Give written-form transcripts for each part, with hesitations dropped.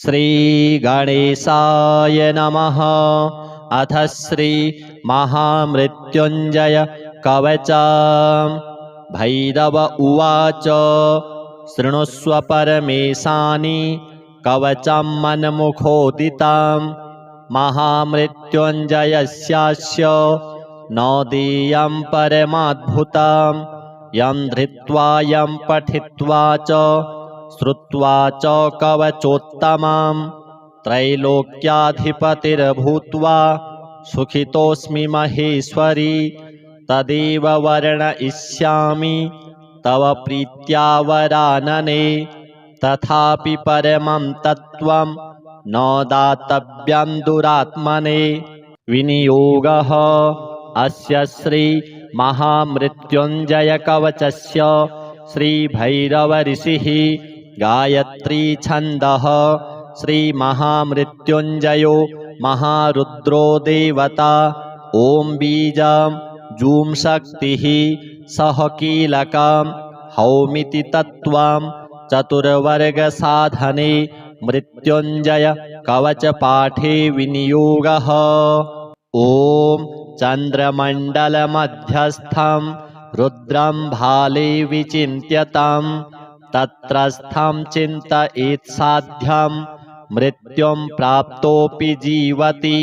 श्रीगणेशाय नमः। अथ श्री महामृत्युञ्जय कवचम्। भैरव उवाच शृणुष्व परमेशानि कवचं मन्मुखोदितं महामृत्युञ्जयस्यास्य न देयं परमाद्भुतं यं धृत्वा यं पठित्वा च श्रुत्वा च कवचोत्तमं त्रैलोक्याधिपतिर्भूत्वा सुखितोऽस्मि महेश्वरी तदेव वर्णयिष्यामि तव प्रीत्या वरानने। तथापि परमं तत्त्वं न दातव्यं दुरात्मने। विनियोगः अस्य श्री महामृत्युञ्जय कवचस्य श्रीभैरव ऋषिः गायत्री छन्दः श्री महामृत्युञ्जयो महारुद्रो देवता। ॐ बीजं जूं शक्तिः सह कीलकं हौमिति तत्त्वं चतुर्वर्गसाधने मृत्युञ्जय कवचपाठे विनियोगः। ॐ चन्द्रमण्डलमध्यस्थं रुद्रं भाले विचिन्त्यतं तत्रस्थं चिन्तयेत्साध्यं मृत्युं प्राप्तोऽपि जीवति।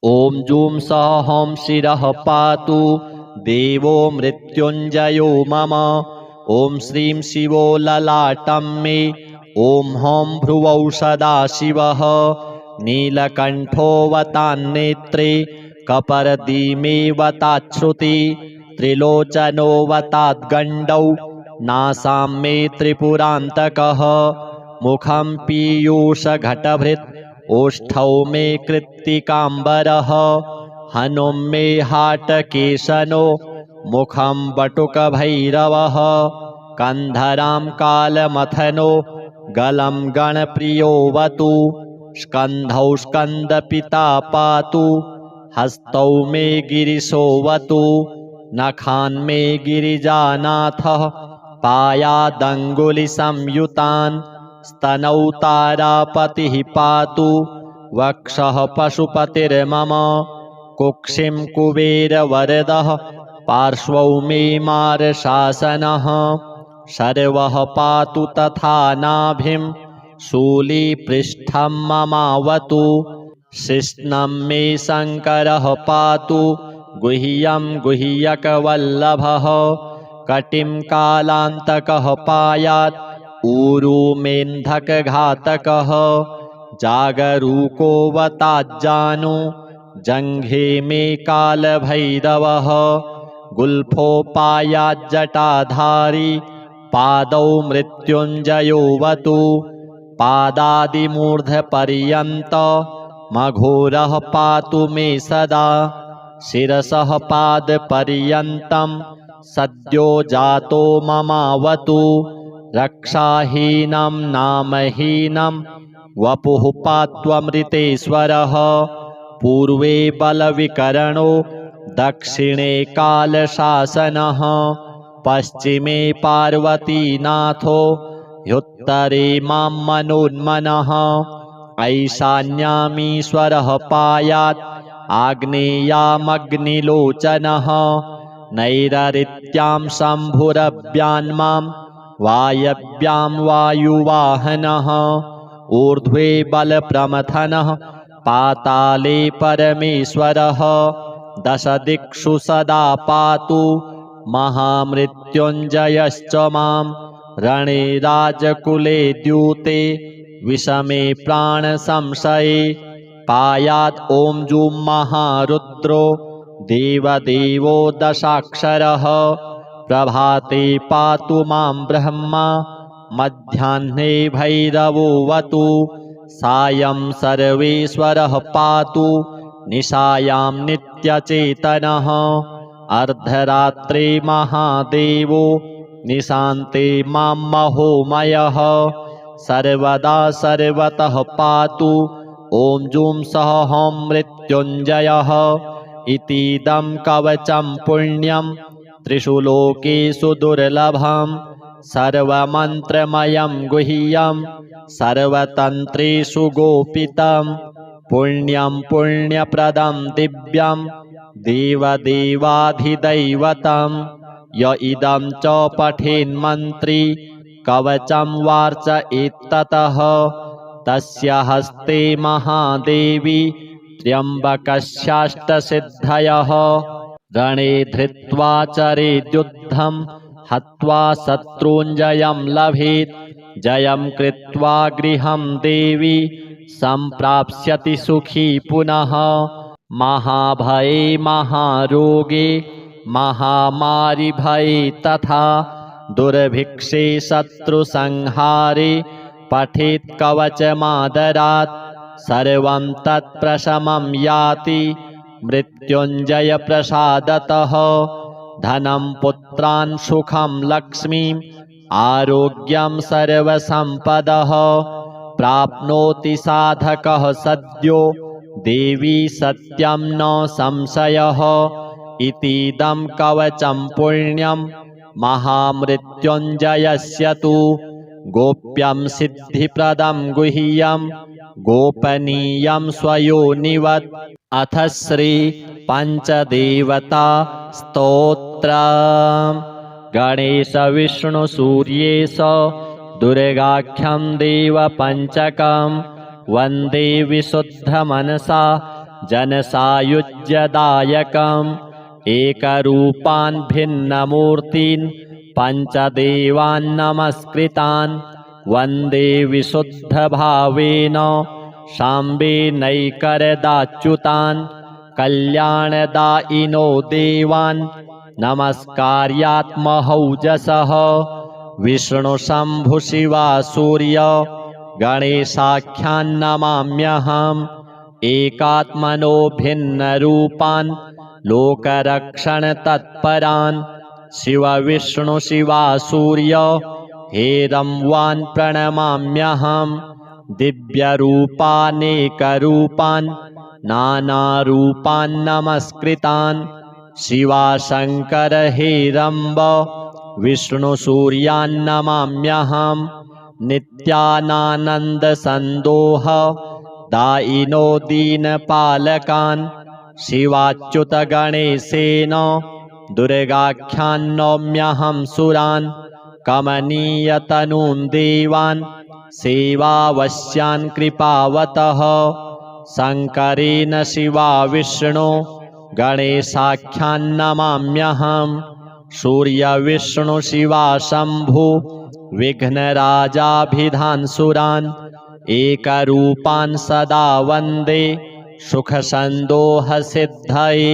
ॐ जूं सौः शिरः पातु देवो मृत्युञ्जयो मम। ॐ श्रीं शिवो ललाटं मे। ॐ हौं भ्रुवौ सदाशिवः नीलकण्ठोऽवतान्नेत्रे कपर्दीमेऽवताच्छ्रुति त्रिलोचनोऽवताद्गण्डौ नासां मे त्रिपुरान्तकः। मुखं पीयूषघटभृत् ओष्ठौ मे कृत्तिकाम्बरः हनुं मे हाटकेशनो मुखं वटुकभैरवः। कन्धरां कालमथनो गलं गणप्रियोऽवतु स्कन्धौ स्कन्दपिता पातु हस्तौ मे गिरिशोऽवतु। नखान् मे गिरिजानाथः पायादङ्गुलिसंयुतान् स्तनौ तारापतिः पातु वक्षः पशुपतिर्मम। कुक्षिं कुबेरवरदः पार्श्वौ मे मारशासनः शर्वः पातु तथा नाभिं शूलीपृष्ठं ममावतु। शिश्नं मे शङ्करः पातु गुह्यं गुह्यकवल्लभः। कटिं कालान्तकः पायात् ऊरू मेन्धकघातकः। जागरूकोऽवताज्जानु जङ्घे मे कालभैरवः। गुल्फोपायाज्जटाधारी पादौ मृत्युञ्जयोऽवतु। पादादिमूर्धपर्यन्तमघोरः पातु मे सदा। शिरसः पादपर्यन्तं सद्यो जातो ममावतु। रक्षाहीनं नामहीनं वपुः पात्वमृतेश्वरः। पूर्वे बलविकरणो दक्षिणे कालशासनः पश्चिमे पार्वतीनाथो ह्युत्तरे मां मनोन्मनः। ऐशान्यामीश्वरः पायात् आग्नेयामग्निलोचनः। नैरृत्यां शम्भुरव्यान्मां वायव्यां वायुवाहनः। ऊर्ध्वे बलप्रमथनः पाताले परमेश्वरः। दशदिक्षु सदा पातु महामृत्युञ्जयश्च मां। रणे राजकुले द्यूते विषमे प्राणसंशये पायात् ॐ जूं महारुद्रो देवदेवो दशाक्षरः। प्रभाते पातु मां ब्रह्मा मध्याह्ने भैरवोऽवतु। सायं सर्वेश्वरः पातु निशायां नित्यचेतनः। अर्धरात्रे महादेवो निशान्ते मां महोमयः। सर्वदा सर्वतः पातु ॐ जूं सः मृत्युञ्जयः। इतीदं कवचं पुण्यं त्रिषु लोकेषु दुर्लभं सर्वमन्त्रमयं गुह्यं सर्वतन्त्रेषु गोपितं पुण्यं पुण्यप्रदं दिव्यं देवदेवाधिदैवतं य इदं च पठेन्मन्त्री कवचं वार्चयेत्ततः तस्य हस्ते महादेवी त्र्यम्बकस्याष्टसिद्धयः रणे धृत्वा चरेद्युद्धं हत्वा शत्रूञ्जयं लभेत् जयं कृत्वा गृहं देवी सम्प्राप्स्यति सुखी पुनः महाभये महारोगे महामारिभये तथा दुर्भिक्षे शत्रुसंहारे पठेत् कवचमादरात् सर्वं तत्प्रशमं याति मृत्युञ्जयप्रसादतः धनं पुत्रान् सुखं लक्ष्मीम् आरोग्यं सर्वसम्पदः प्राप्नोति साधकः सद्यो देवी सत्यं न संशयः इतीदं कवचं पुण्यं महामृत्युञ्जयस्य तु गोप्यं सिद्धिप्रदं गुह्यं गोपनीयं स्वयोनिवत् अथ श्री पंचदेवता स्तोत्र गणेश विष्णु सूर्येश दुर्गाख्यं देवपञ्चकं वन्दे विशुद्धमनसा जनसायुज्यदायकम् एकरूपान् भिन्नमूर्तीन् पञ्चदेवान् नमस्कृतान् वन्दे विशुद्धभावेन साम्बेनैकरदाच्युतान् कल्याणदायिनो देवान् नमस्कार्यात्महौजसः विष्णुशम्भुशिवा सूर्य गणेशाख्यान् नमाम्यहम् एकात्मनो भिन्नरूपान् लोकरक्षणतत्परान् शिवविष्णुशिवा सूर्य हेरंवान् प्रणमाम्यहम् दिव्यरूपानेकरूपान् नानारूपान् नमस्कृतान् शिवाशङ्कर हेरम्ब विष्णुसूर्यान् नमाम्यहम् नित्यानानन्दसन्दोह दायिनो दीनपालकान् शिवाच्युतगणेशेन दुर्गाख्यान् नौम्यहं सुरान् कमनीयतनून् देवान् सेवावश्यान् कृपावतः शङ्करेण शिवा विष्णु गणेशाख्यान् नमाम्यहम् सूर्यविष्णुशिवा शम्भु विघ्नराजाभिधान्सुरान् एकरूपान् सदा वन्दे सुखसन्दोहसिद्धये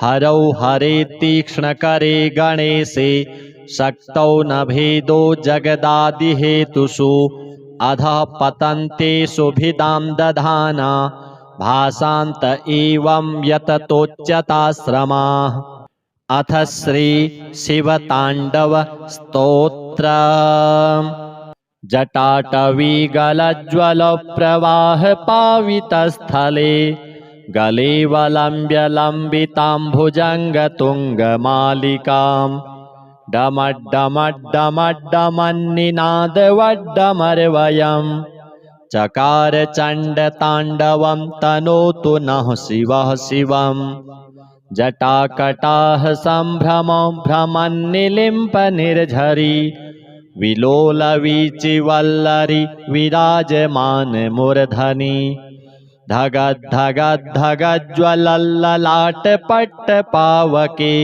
हरौ हरे तीक्ष्णकरे गणेशे शक्तौ न भेदो जगदादिहेतुषु अधः पतन्तेषु भिदां दधाना भासान्त एवं यततोच्यताश्रमाः अथ श्री शिवताण्डव स्तोत्र जटाटवीगलज्वलप्रवाहपावितस्थले गलेवलम्ब्य लम्बिताम्भुजङ्गतुङ्गमालिकाम् डमड्डमड्डमड्डमन्निनादवड्डमर्वयम् चकार चण्डताण्डवं तनोतु नः शिवः शिवम् जटाकटाः सम्भ्रमो भ्रमन्निलिम्पनिर्झरी विलोलवीचिवल्लरी विराजमानमूर्धनि धगद्धगद्धगज्ज्वलल्ललाटपट्टपावके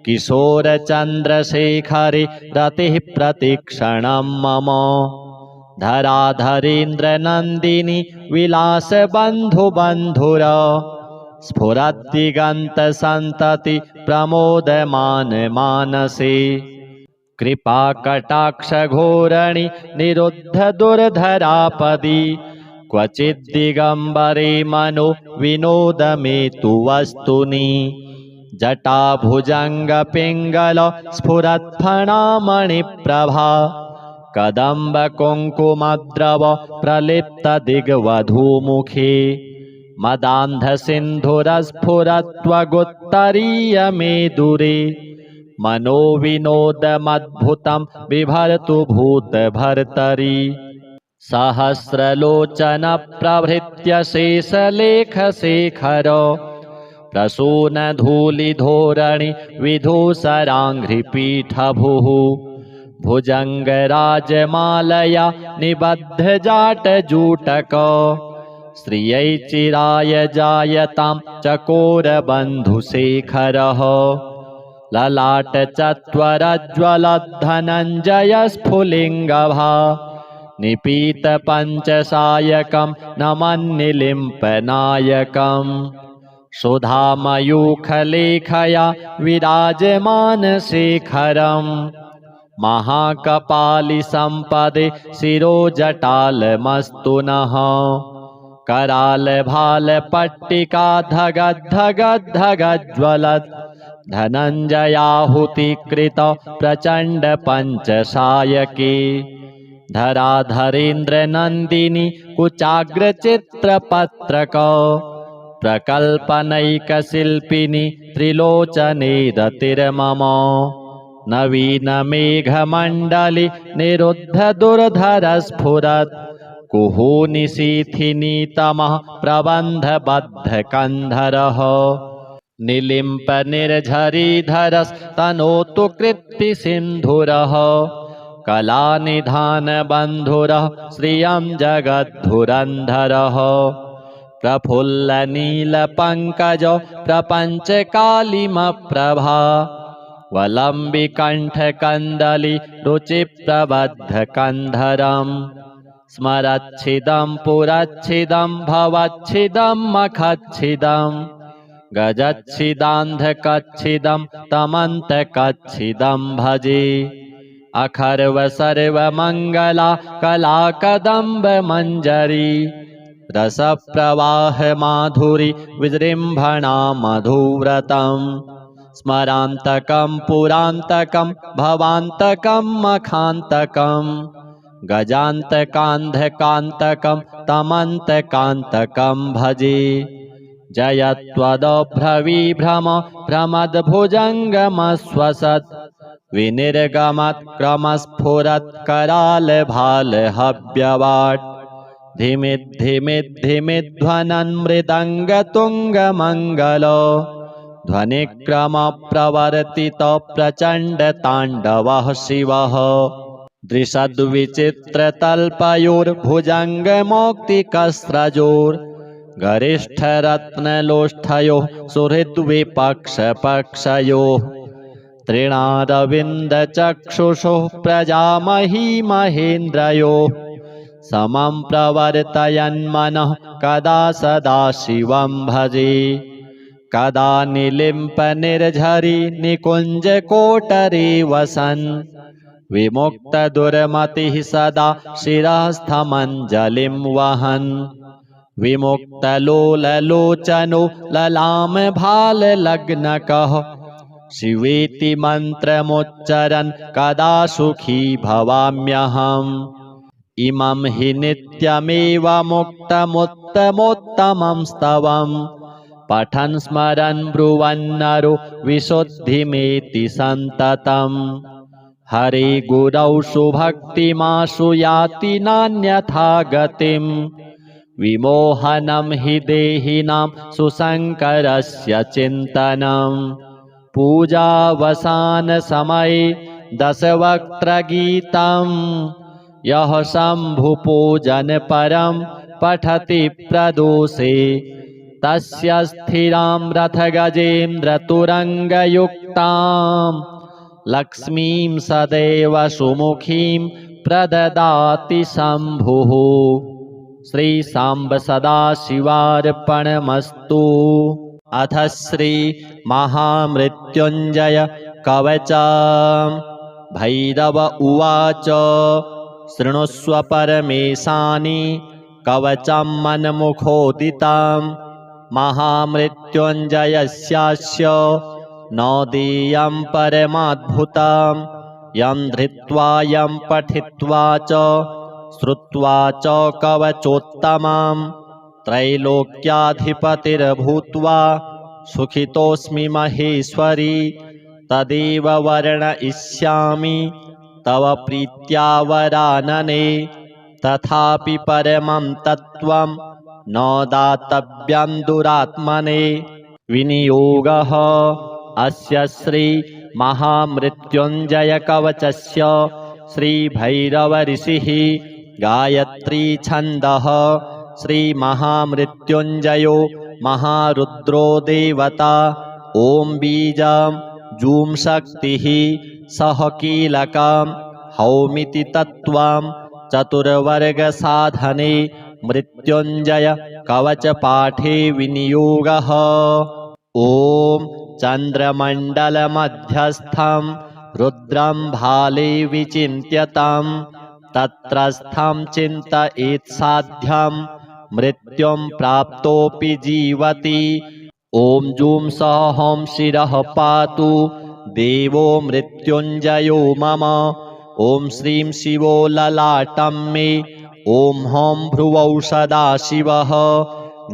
किशोरचन्द्रशेखरे रतिः प्रतिक्षणं मम धराधरेन्द्रनन्दिनी विलासबन्धुबन्धुर स्फुरद्दिगन्तसन्तति प्रमोदमानमानसे कृपाकटाक्षघोरणि निरुद्धदुर्धरापदि क्वचिद्दिगम्बरे मनो विनोदमेतु वस्तुनि जटाभुजङ्गपिङ्गल स्फुरत्फणामणिप्रभा कदम्बकुङ्कुमद्रव प्रलिप्तदिग्वधूमुखे मदान्धसिन्धुरस्फुरत्वगुत्तरीयमेदुरे मनोविनोदमद्भुतं बिभर्तु भूतभर्तरि सहस्रलोचनप्रभृत्य शेषलेखशेखर प्रसूनधूलिधोरणि विधूसराङ्घ्रिपीठभुः भुजङ्गराजमालया निबद्धजाटजूटक श्रियै चिराय जायतां चकोरबन्धुशेखरः ललाटचत्वरज्वलद्धनञ्जयस्फुलिङ्गभा निपीतपञ्चसायकं नमन्निलिम्पनायकम् सुधामयूखलेखया विराजमानशेखरम् महाकपालिसम्पदे शिरोजटालमस्तु नः करालभालपट्टिका धगद्धगद्धगज्ज्वलत् धनञ्जयाहुतिकृत प्रचण्डपञ्चसायके धराधरेन्द्रनन्दिनी कुचाग्रचित्रपत्रक प्रकल्पनैकशिल्पिनी त्रिलोचने रतिर्मम नवीनमेघमण्डली निरुद्धदुर्धरस्फुरत् कुहूनिशीथिनीतमः प्रबन्धबद्धकन्धरः निलिम्पनिर्झरीधरस्तनोतु कृत्तिसिन्धुरः कलानिधानबन्धुरः श्रियं जगद्धुरन्धरः प्रफुल्लनीलपङ्कज प्रपञ्चकालिमप्रभा वलम्बिकण्ठकन्दली रुचिप्रबद्धकन्धरम् स्मरच्छिदं पुरच्छिदं भवच्छिदं मखच्छिदं गजच्छिदान्धकच्छिदं तमन्तकच्छिदं भजे अखर्वसर्वमङ्गला कलाकदम्बमञ्जरी रसप्रवाहमाधुरी विजृम्भणा मधुव्रतम् स्मरान्तकं पुरान्तकं भवान्तकं मखान्तकं गजान्तकान्धकान्तकं तमन्तकान्तकं भजे जयत्वदभ्रविभ्रम भ्रमद्भुजङ्गमश्वसत् विनिर्गमत्क्रमस्फुरत्करालभालहव्यवाट् धिमिद्धिमिद्धिमिध्वनन् मृदङ्गतुङ्गमङ्गल ध्वनिक्रमप्रवर्तित प्रचण्डताण्डवः शिवः दृशद्विचित्रतल्पयोर्भुजङ्गमौक्तिकस्रजोर् गरिष्ठरत्नलोष्ठयोः सुहृद्विपक्षपक्षयोः तृणारविन्दचक्षुषोः प्रजामही महेन्द्रयोः समं प्रवर्तयन्मनः कदा सदा शिवं भजे कदा निलिम्पनिर्झरी निकुञ्जकोटरे वसन् विमुक्तदुर्मतिः सदा शिरस्थमञ्जलिं वहन् विमुक्तलोललोचनो ललामभाललग्नकः शिवेति मन्त्रमुच्चरन् कदा सुखी भवाम्यहम् इमं हि नित्यमेव मुक्तमुत्तमोत्तमं स्तवम् पठन् स्मरन् ब्रुवन्नरो विशुद्धिमेति सन्ततम् हरे गुरौ सुभक्तिमाशु याति नान्यथा गतिम् विमोहनं हि देहिनां सुशङ्करस्य चिन्तनम् पूजावसानसमये दशवक्त्रगीतम् यः शम्भुपूजनपरं पठति प्रदोषे तस्य स्थिरां रथगजेन्द्रतुरङ्गयुक्तां लक्ष्मीं सदैव सुमुखीं प्रददाति शम्भुः। श्री सांब सदाशिवार्पणमस्तु। अथ श्री महामृत्युञ्जय कवच। भैरव उवाच शृणुष्व परमेशानि कवचं मन्मुखोदितं महामृत्युञ्जयस्यास्य न देयं परमाद्भुतं यं धृत्वा यं पठित्वा च श्रुत्वा च कवचोत्तमं त्रैलोक्याधिपतिर्भूत्वा सुखितोऽस्मि महेश्वरी तदेव वर्णयिष्यामि तव प्रीत्या वरानने। तथापि परमं तत्त्वं न दातव्यं दुरात्मने। विनियोगः अस्य श्री महामृत्युञ्जयकवचस्य श्रीभैरवऋषिः गायत्री छन्दः श्रीमहामृत्युञ्जयो महारुद्रो देवता। ॐ बीजं जूं शक्तिः सह कीलकं हौमिति तत्त्वं चतुर्वर्गसाधने मृत्युञ्जय कवचपाठे विनियोगः। ॐ चन्द्रमण्डलमध्यस्थं रुद्रं भाले विचिन्त्यतं तत्रस्थं चिन्तयेत् साध्यं मृत्युं प्राप्तोऽपि जीवति। ॐ जूं सः हं शिरः पातु देवो मृत्युञ्जयो मम। ॐ श्रीं शिवो ललाटं मे। ॐ हं भ्रुवौ सदाशिवः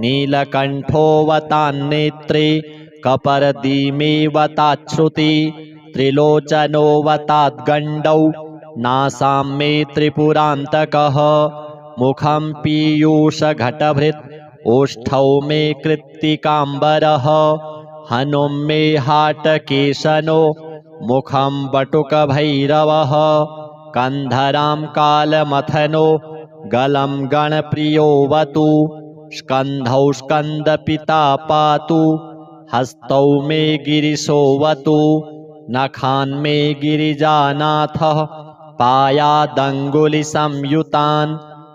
नीलकण्ठोऽवतान्नेत्रे कपर्दीमेऽवताच्छ्रुति त्रिलोचनोऽवताद्गण्डौ नासां मे त्रिपुरान्तकः। मुखं पीयूषघटभृत् ओष्ठौ मे कृत्तिकाम्बरः हनुं मे हाटकेशनो मुखं बटुकभैरवः कन्धरां कालमथनो गलं गणप्रियोऽवतु स्कन्धौ स्कन्दपिता पातु हस्तौ मे गिरिशोऽवतु नखान् मे गिरिजानाथः पायादङ्गुलिसंयुतान्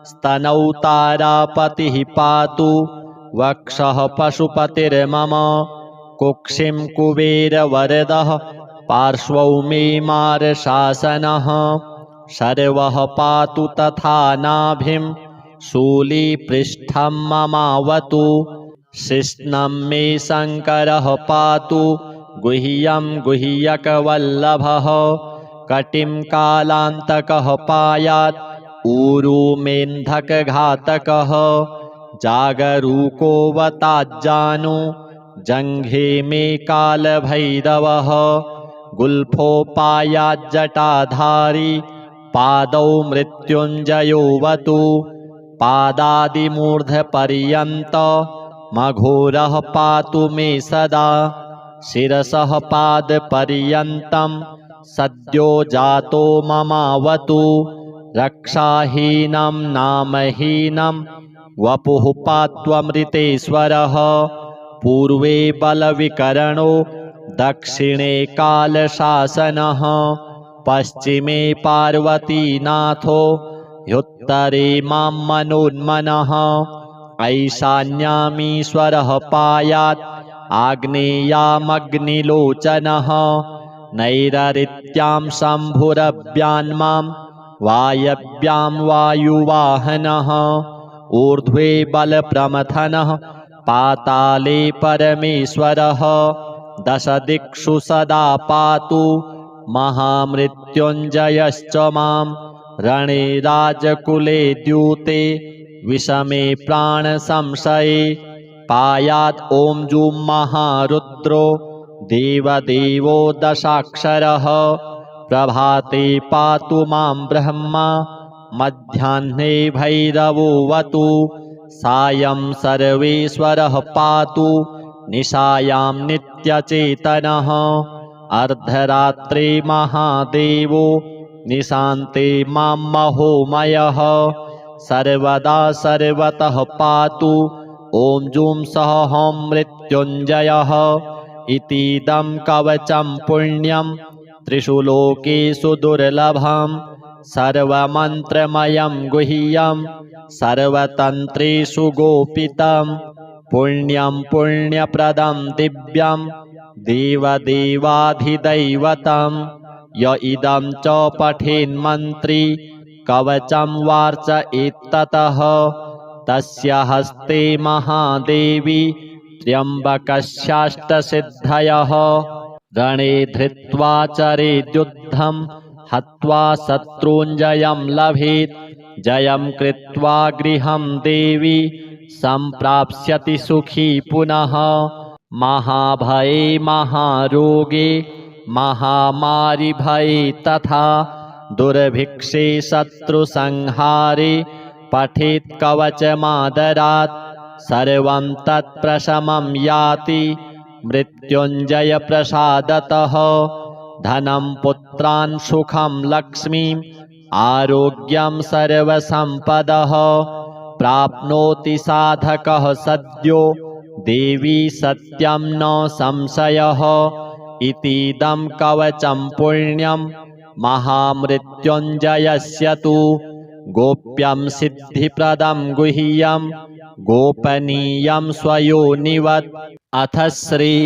स्तनौ तारापतिः पातु वक्षः पशुपतिर्मम कुक्षिं कुबेरवरदः पार्श्वौ मे मारशासनः सर्वः पातु तथा नाभिं शूलीपृष्ठं ममावतु शिश्नं मे शङ्करः पातु गुह्यं गुह्यकवल्लभः कटिं कालान्तकः पायात् ऊरू मेन्धकघातकः जागरूकोऽवताज्जानु जङ्घे मे कालभैरवः गुल्फोपायाज्जटाधारी पादौ मृत्युञ्जयोऽवतु पादादिमूर्धपर्यन्त मघोरः पातु मे सदा शिरसः पादपर्यन्तं सद्यो जातो ममावतु रक्षाहीनं नामहीनं वपुः पात्वमृतेश्वरः पूर्वे बलविकरणो दक्षिणे कालशासनः पश्चिमे पार्वतीनाथो ह्युत्तरे मां मनोन्मनः ऐशान्यामीश्वरः पायात् आग्नेयामग्निलोचनः नैरृत्यां शम्भुरव्यान्मां वायव्यां वायुवाहनः ऊर्ध्वे बलप्रमथनः पाताले परमेश्वरः दशदिक्षु सदा पातु महामृत्युञ्जयश्च मां रणे राजकुले द्यूते विषमे प्राणसंशये पायात् ॐ जूं महारुद्रो देवदेवो दशाक्षरः प्रभाते पातु मां ब्रह्मा मध्याह्ने भैरवोऽवतु सायं सर्वेश्वरः पातु निशायां नित्यचेतनः अर्धरात्रे महादेवो निशान्ते मां महोमयः सर्वदा सर्वतः पातु ॐ जूं सः हं मृत्युञ्जयः इतीदं कवचं पुण्यं त्रिषु लोकेषु दुर्लभं सर्वमन्त्रमयं गुह्यं सर्वतन्त्रेषु गोपितं पुण्यं पुण्यप्रदं दिव्यं देवदेवाधिदैवतं य इदं च पठेन्मन्त्री कवचं वार्चयेत्ततः तस्य हस्ते महादेवी त्र्यम्बकस्याष्टसिद्धयः रणे धृत्वा चरेद्युद्धं हत्वा शत्रूञ्जयं लभेत् जयं कृत्वा गृहं देवी सम्प्राप्स्यति सुखी पुनः महाभये महारोगे महामारिभये तथा दुर्भिक्षे शत्रुसंहारे पठेत् कवचमादरात् सर्वं तत्प्रशमं याति मृत्युञ्जयप्रसादतः धनं पुत्रान् सुखं लक्ष्मीम् आरोग्यं सर्वसम्पदः प्राप्नोति साधकः सद्यो देवी सत्यं न संशयः इतीदं कवचं पुण्यं महामृत्युञ्जयस्य तु गोप्यं सिद्धिप्रदं गुह्यं गोपनीयं स्वयोनिवत्। अथ श्री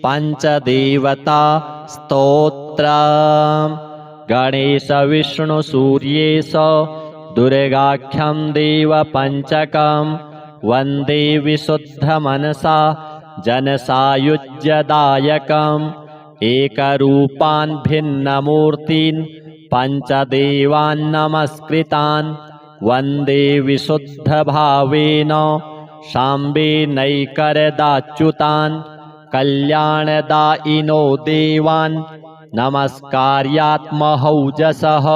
पञ्चदेवता स्तोत्रम्। गणेश विष्णु सूर्येश दुर्गाख्यं देवपञ्चकं वन्दे विशुद्धमनसा जनसायुज्यदायकम् एकरूपान् भिन्नमूर्तीन् पञ्चदेवान् नमस्कृतान् वन्दे विशुद्धभावेन साम्बेनैकरदाच्युतान् कल्याणदायिनो देवान् नमस्कार्यात्महौजसः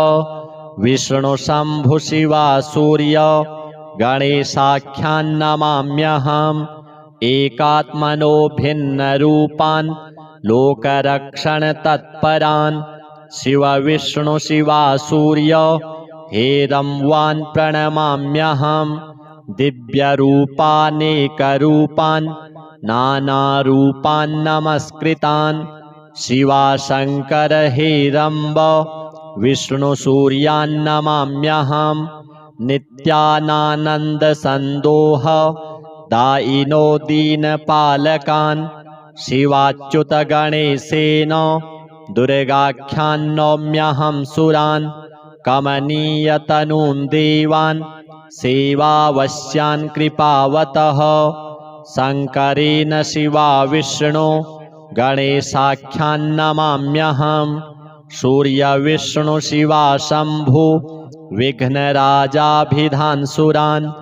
विष्णुशम्भुशिवा सूर्य गणेशाख्यान् नमाम्यहम् एकात्मनो भिन्नरूपान् लोकरक्षणतत्परान् शिव विष्णु शिवा सूर्य हेरंवान् प्रणमाम्यहम् दिव्यरूपानेकरूपान् नानारूपान् नमस्कृतान् शिवाशङ्कर हेरम्ब विष्णुसूर्यान् नमाम्यहम् नित्यानानन्दसन्दोह दायिनो दीनपालकान् शिवाच्युतगणेशेन दुर्गाख्यान् नौम्यहं सुरान् कमनीयतनून् देवान् सेवावश्यान् कृपावतः शङ्करेण शिवा विष्णु गणेशाख्यान् नमाम्यहम् सूर्यविष्णु शिवा शम्भु विघ्नराजाभिधान् सुरान्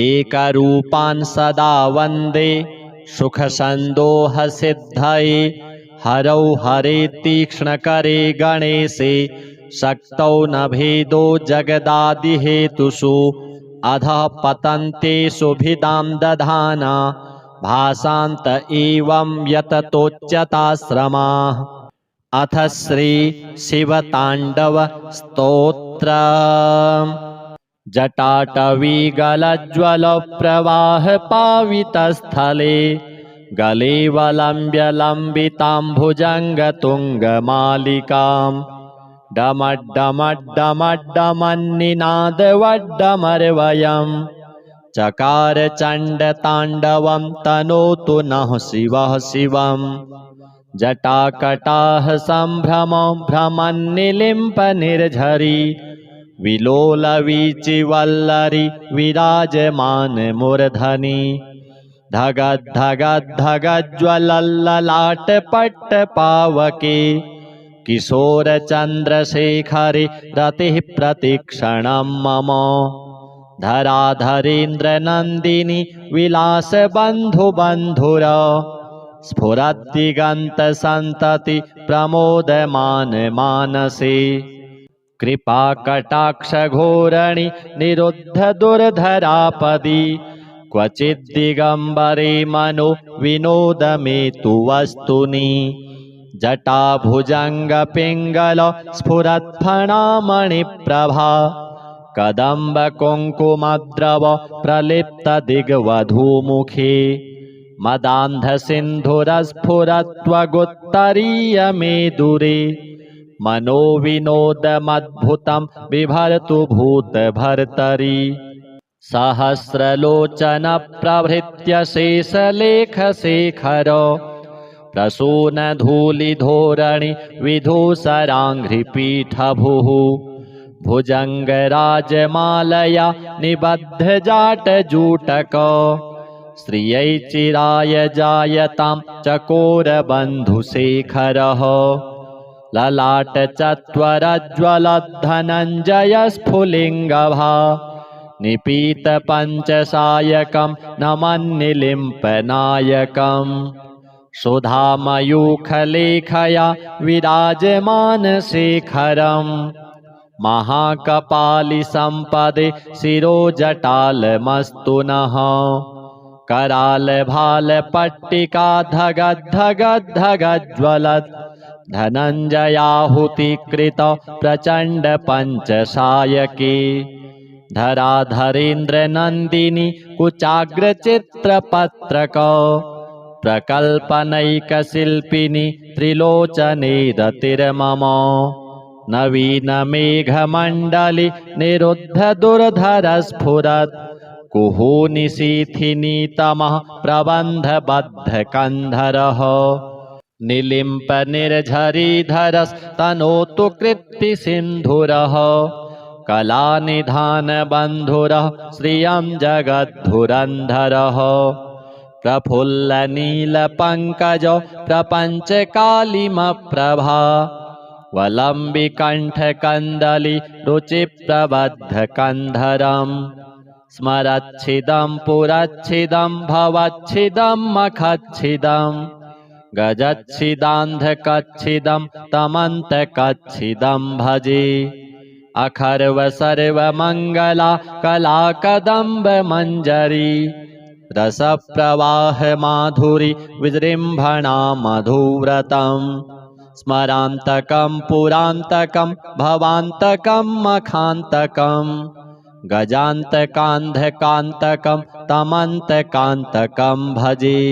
एकरूपान् सदा वन्दे सुखसन्दोहसिद्धये हरौ हरे तीक्ष्णकरे गणेशे शक्तौ न भेदो जगदादिहेतुषु अधः पतन्तेषु भिदां दधाना भासान्त एवं यततोच्यताश्रमाः। अथ श्री शिवताण्डव स्तोत्रम्। जटाटवीगलज्ज्वलप्रवाहपावितस्थले गले वलम्ब्य लम्बिताम्भुजङ्गतुङ्गमालिकाम् डमड्डमड्डमड्डमन्निनादवड्डमर्वयम् चकार चण्डताण्डवं तनोतु नः शिवः शिवम् जटाकटाः सम्भ्रमो भ्रमन्निलिम्पनिर्झरी विलोलवीचिवल्लरी विराजमानमूर्धनि धगद्धगद्धगज्ज्वलल्ललाटपट्टपावके किशोरचन्द्रशेखरे रतिः प्रतिक्षणं मम धराधरेन्द्रनन्दिनी विलासबन्धुबन्धुर स्फुरद्दिगन्तसन्तति प्रमोदमानमानसे कृपाकटाक्षघोरणि निरुद्धदुर्धरापदि क्वचिद्दिगम्बरे मनो विनोदमेतु वस्तुनि जटाभुजङ्गपिङ्गल स्फुरत्फणामणिप्रभा कदम्बकुङ्कुमद्रव प्रलिप्तदिग्वधूमुखे मदान्धसिन्धुरस्फुरत्वगुत्तरीयमेदुरे मनोविनोदमद्भुतं बिभर्तु भूतभर्तरि सहस्रलोचनप्रभृत्य शेषलेखशेखर प्रसूनधूलिधोरणि विधूसराङ्घ्रिपीठभुः भुजङ्गराजमालया निबद्धजाटजूटक श्रियै चिराय जायतां चकोरबन्धुशेखरः ललाटचत्वरज्ज्वलद्धनञ्जयस्फुलिङ्गभा निपीतपञ्चसायकं नमन्निलिम्पनायकम् सुधामयूखलेखया विराजमानशेखरम् महाकपालिसम्पदे शिरोजटालमस्तु नः करालभालपट्टिका धगद्धगद्धगज्ज्वलत् धनञ्जयाहुतिकृत प्रचण्ड पञ्चसायके धराधरेन्द्रनन्दिनी कुचाग्रचित्रपत्रक प्रकल्पनैकशिल्पिनी त्रिलोचने रतिर्मम नवीनमेघमण्डले निरुद्धदुर्धरस्फुरत् कुहूनिशीथिनीतमः प्रबन्धबद्धकन्धरः निलिम्पनिर्झरीधरस्तनोतु कृत्तिसिन्धुरः कलानिधानबन्धुरः श्रियं जगद्धुरन्धरः प्रफुल्लनीलपङ्कज प्रपञ्चकालिमप्रभा वलम्बिकण्ठकन्दली रुचिप्रबद्धकन्धरम् स्मरच्छिदं पुरच्छिदं भवच्छिदं मखच्छिदं गजच्छिदान्धकच्छिदं तमन्तकच्छिदं भजे अखर्व सर्वमङ्गला कलाकदम्बमञ्जरी रसप्रवाह माधुरी विजृम्भणा मधुव्रतम् स्मरान्तकं पुरान्तकं भवान्तकं मखान्तकं गजान्तकान्धकान्तकं तमन्तकान्तकं भजे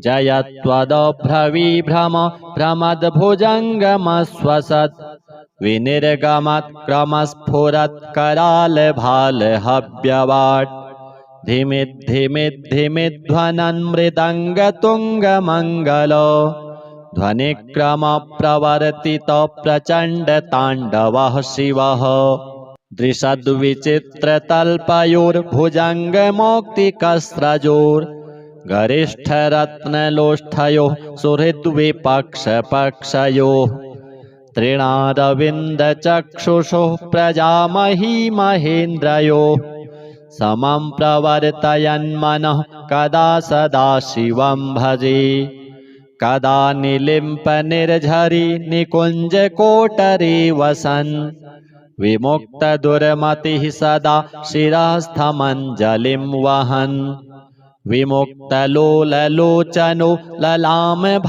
जयत्वदभ्रविभ्रम भ्रमद्भुजङ्गमश्वसत् विनिर्गमत् क्रमस्फुरत् करालभालहव्यवाट् धिमिद्धिमिद्धिमिध्वनन् मृदङ्गतुङ्गमङ्गल ध्वनिक्रमप्रवर्तित प्रचण्डताण्डवः शिवः दृशद्विचित्रतल्पयोर्भुजङ्गमौक्तिकस्रजोर्गरिष्ठरत्नलोष्ठयोः सुहृद्विपक्षपक्षयोः तृणारविन्दचक्षुषोः प्रजामही महेन्द्रयोः समं प्रवर्तयन्मनः कदा सदा शिवं भजे कदा निलिम्पनिर्झरी निकुञ्जकोटरे वसन् विमुक्तदुर्मतिः सदा शिरस्थमञ्जलिं वहन् विमुक्तलोललोचनो ललामभाललग्नकः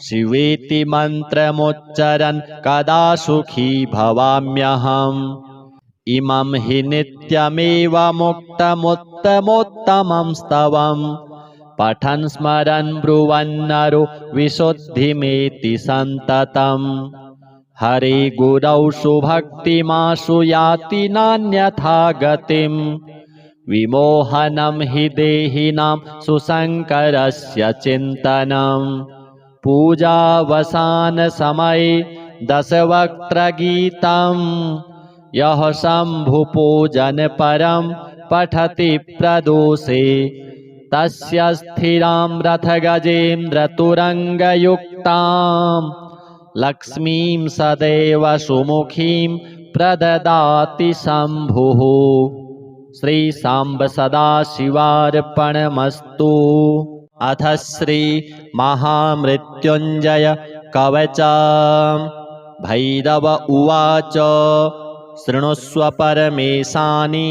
शिवेति मन्त्रमुच्चरन् कदा सुखी भवाम्यहम् इमं हि नित्यमेव मुक्तमुत्तमोत्तमं स्तवम् पठन् स्मरन् ब्रुवन्नरो विशुद्धिमेति सन्ततम् हरे गुरौ सुभक्तिमाशु याति नान्यथा गतिम् विमोहनं हि देहिनां सुशङ्करस्य चिन्तनम् पूजावसानसमये दशवक्त्रगीतम् यः शम्भुपूजनपरं पठति प्रदोषे तस्य स्थिरां रथगजेन्द्रतुरङ्गयुक्तां लक्ष्मीं सदैव सुमुखीं प्रददाति शम्भुः। श्रीसाम्ब सदाशिवार्पणमस्तु। अथ श्री महामृत्युञ्जय कवच। भैरव उवाच शृणुष्व परमेशानि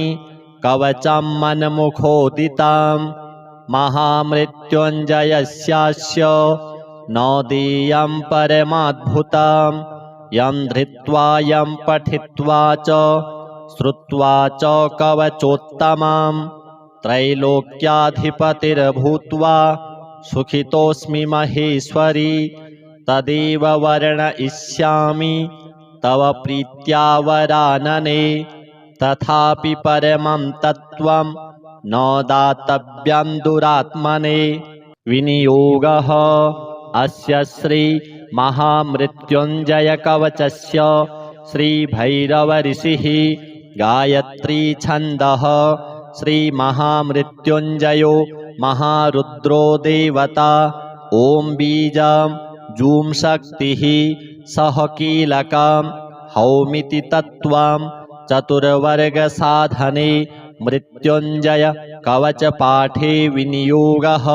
कवचं मन्मुखोदितं महामृत्युञ्जयस्यास्य न देयं परमाद्भुतं यं धृत्वा यं पठित्वा च श्रुत्वा च कवचोत्तमं त्रैलोक्याधिपतिर्भूत्वा सुखितोऽस्मि महेश्वरी तदेव वर्णयिष्यामि तव प्रीत्या वरानने। तथापि परमं तत्त्वं न दातव्यं दुरात्मने। विनियोगः अस्य श्री महामृत्युञ्जय कवचस्य श्रीभैरव ऋषिः गायत्री छन्दः श्री महामृत्युञ्जयो महारुद्रो देवता। ॐ बीजं जूं शक्तिः सह कीलकं हौमिति तत्त्वं चतुर्वर्गसाधने मृत्युञ्जय कवचपाठे विनियोगः।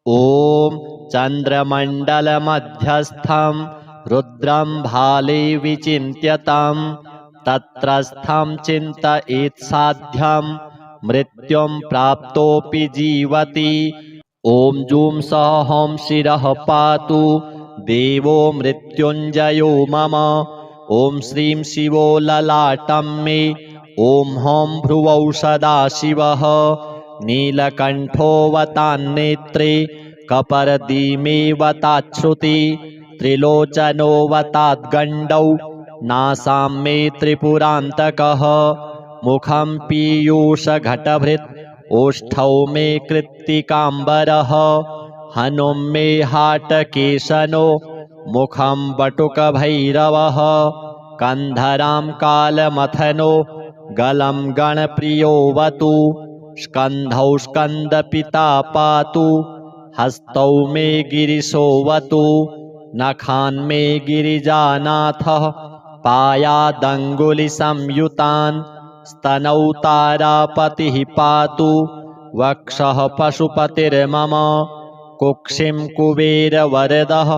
ॐ चन्द्रमण्डलमध्यस्थं रुद्रं भाले विचिन्त्यतं तत्रस्थं चिन्तयेत्साध्यं मृत्युं प्राप्तोऽपि जीवति। ॐ जूं सः हं शिरः पातु देवो मृत्युञ्जयो मम। ॐ श्रीं शिवो ललाटं मे। ॐ हं भ्रुवौ सदाशिवः। नीलकण्ठोऽवतान्नेत्रे कपर्दीमेऽवताच्छ्रुति त्रिलोचनोऽवताद्गण्डौ नासां मे त्रिपुरान्तकः। मुखं पीयूषघटभृत् ओष्ठौ मे कृत्तिकाम्बरः। हनुं मे हाटकेशनो मुखं बटुकभैरवः। कन्धरां कालमथनो गलं गणप्रियोऽवतु। स्कन्धौ स्कन्दपिता पातु हस्तौ मे गिरिशोऽवतु। नखान् मे गिरिजानाथः पायादङ्गुलिसंयुतान्। स्तनौ तारापतिः पातु वक्षः पशुपतिर्मम। कुक्षिं कुबेरवरदः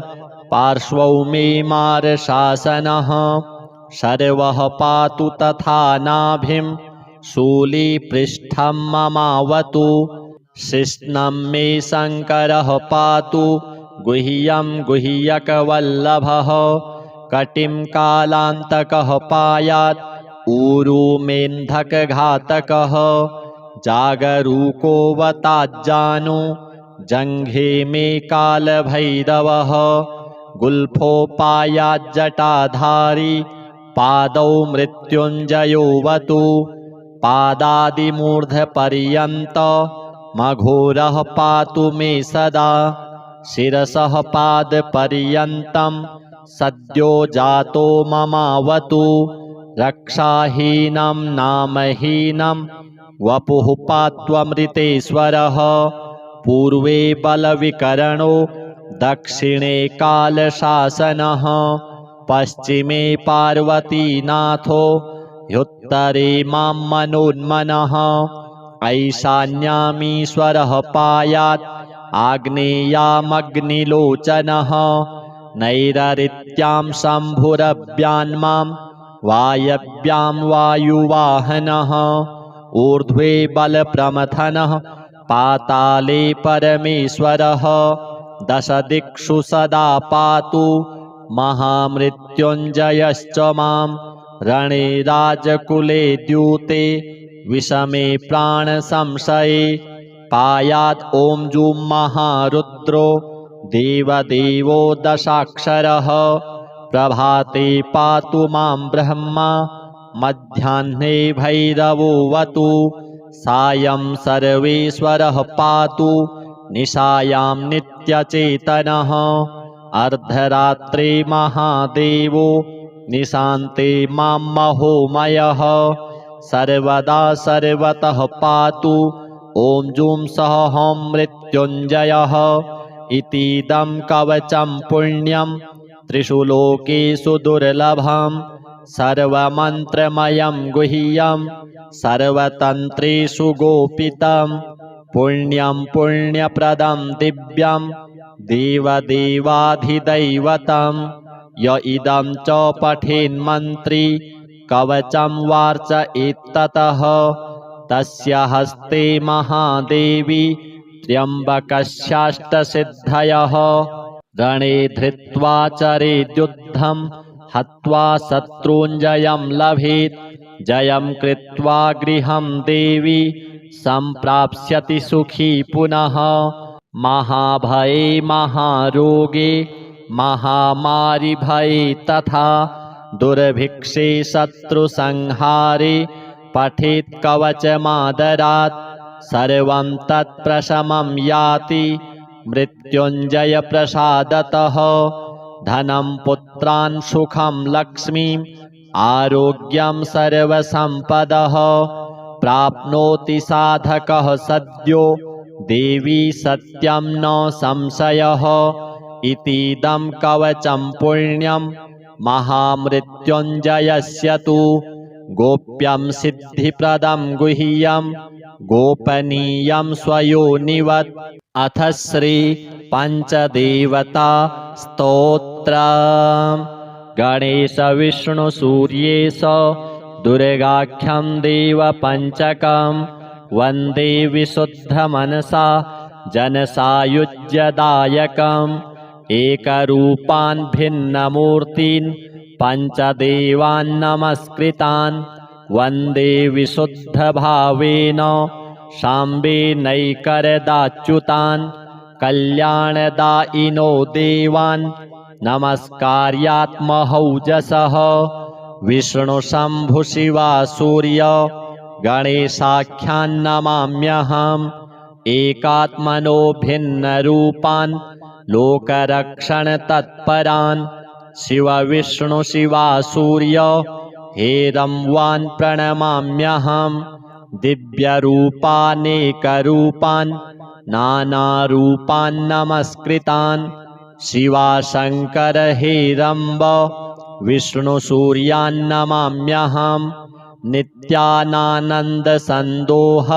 पार्श्वौ मे मारशासनः। शर्वः पातु तथा नाभिं शूलीपृष्ठं ममावतु। शिश्नं मे शङ्करः पातु गुह्यं गुह्यकवल्लभः। कटिं कालान्तकः पायात् ऊरू मेन्धकघातकः। जागरूकोऽवताज्जानु जङ्घे मे कालभैरवः। गुल्फोपायाज्जटाधारी पादौ मृत्युञ्जयोऽवतु। पादादिमूर्धपर्यन्त मघोरः पातु मे सदा। शिरसः पादपर्यन्तं सद्यो जातो ममावतु। रक्षाहीनं नामहीनं वपुः पात्वमृतेश्वरः। पूर्वे बलविकरणो दक्षिणे कालशासनः। पश्चिमे पार्वतीनाथो ह्युत्तरे मां मनोन्मनः। ऐशान्यामीश्वरः पायात् आग्नेयामग्निलोचनः। नैरृत्यां शम्भुरव्यान्मां वायव्यां वायुवाहनः। ऊर्ध्वे बलप्रमथनः पाताले परमेश्वरः। दशदिक्षु सदा पातु महामृत्युञ्जयश्च मां। रणे राजकुले द्यूते विषमे प्राणसंशये पायात् ॐ जूं महारुद्रो देवदेवो दशाक्षरः। प्रभाते पातु मां ब्रह्मा मध्याह्ने भैरवोऽवतु। सायं सर्वेश्वरः पातु निशायां नित्यचेतनः। अर्धरात्रे महादेवो निशान्ते मां महोमयः। सर्वदा सर्वतः पातु ॐ जूं सः हं मृत्युञ्जयः। इतीदं कवचं पुण्यं त्रिषु लोकेषु दुर्लभं। सर्वमन्त्रमयं गुह्यं सर्वतन्त्रेषु गोपितं। पुण्यं पुण्यप्रदं दिव्यं देवदेवाधिदैवतं। य इदं च पठेन्मन्त्री कवचं वार्चयेत्ततः तस्य हस्ते महादेवी त्र्यम्बकस्याष्टसिद्धयः। रणे धृत्वा चरेद्युद्धं हत्वा शत्रूञ्जयं लभेत्। जयं कृत्वा गृहं देवी सम्प्राप्स्यति सुखी पुनः। महाभये महारोगे महामारिभये तथा दुर्भिक्षे शत्रुसंहारे पठेत् कवचमादरात्। सर्वं तत्प्रशमं याति मृत्युञ्जयप्रसादतः। धनं पुत्रान् सुखं लक्ष्मीम् आरोग्यं सर्वसम्पदः। प्राप्नोति साधकः सद्यो देवी सत्यं न संशयः। इतीदं कवचं पुण्यं महामृत्युञ्जयस्य तु। गोप्यं सिद्धिप्रदं गुह्यं गोपनीयं स्वयोनिवत्। अथ श्री पञ्चदेवता स्तोत्र। गणेश विष्णु सूर्येश दुर्गाख्यं देवपञ्चकं वन्दे विशुद्धमनसा जनसायुज्यदायकम्। एकरूपान् भिन्नमूर्तीन् पञ्चदेवान् नमस्कृतान् वन्दे विशुद्धभावेन साम्बेनैकरदाच्युतान्। कल्याणदायिनो देवान् नमस्कार्यात्महौजसः विष्णुशम्भुशिवा सूर्य गणेशाख्यान् नमाम्यहम्। एकात्मनो भिन्नरूपान् लोकरक्षणतत्परान् शिव विष्णु शिवा सूर्य हेरंवान् प्रणमाम्यहम्। दिव्यरूपानेकरूपान् नानारूपान् नमस्कृतान् शिवाशङ्कर हेरम्ब विष्णुसूर्यान् नमाम्यहम्। नित्यानानन्दसन्दोह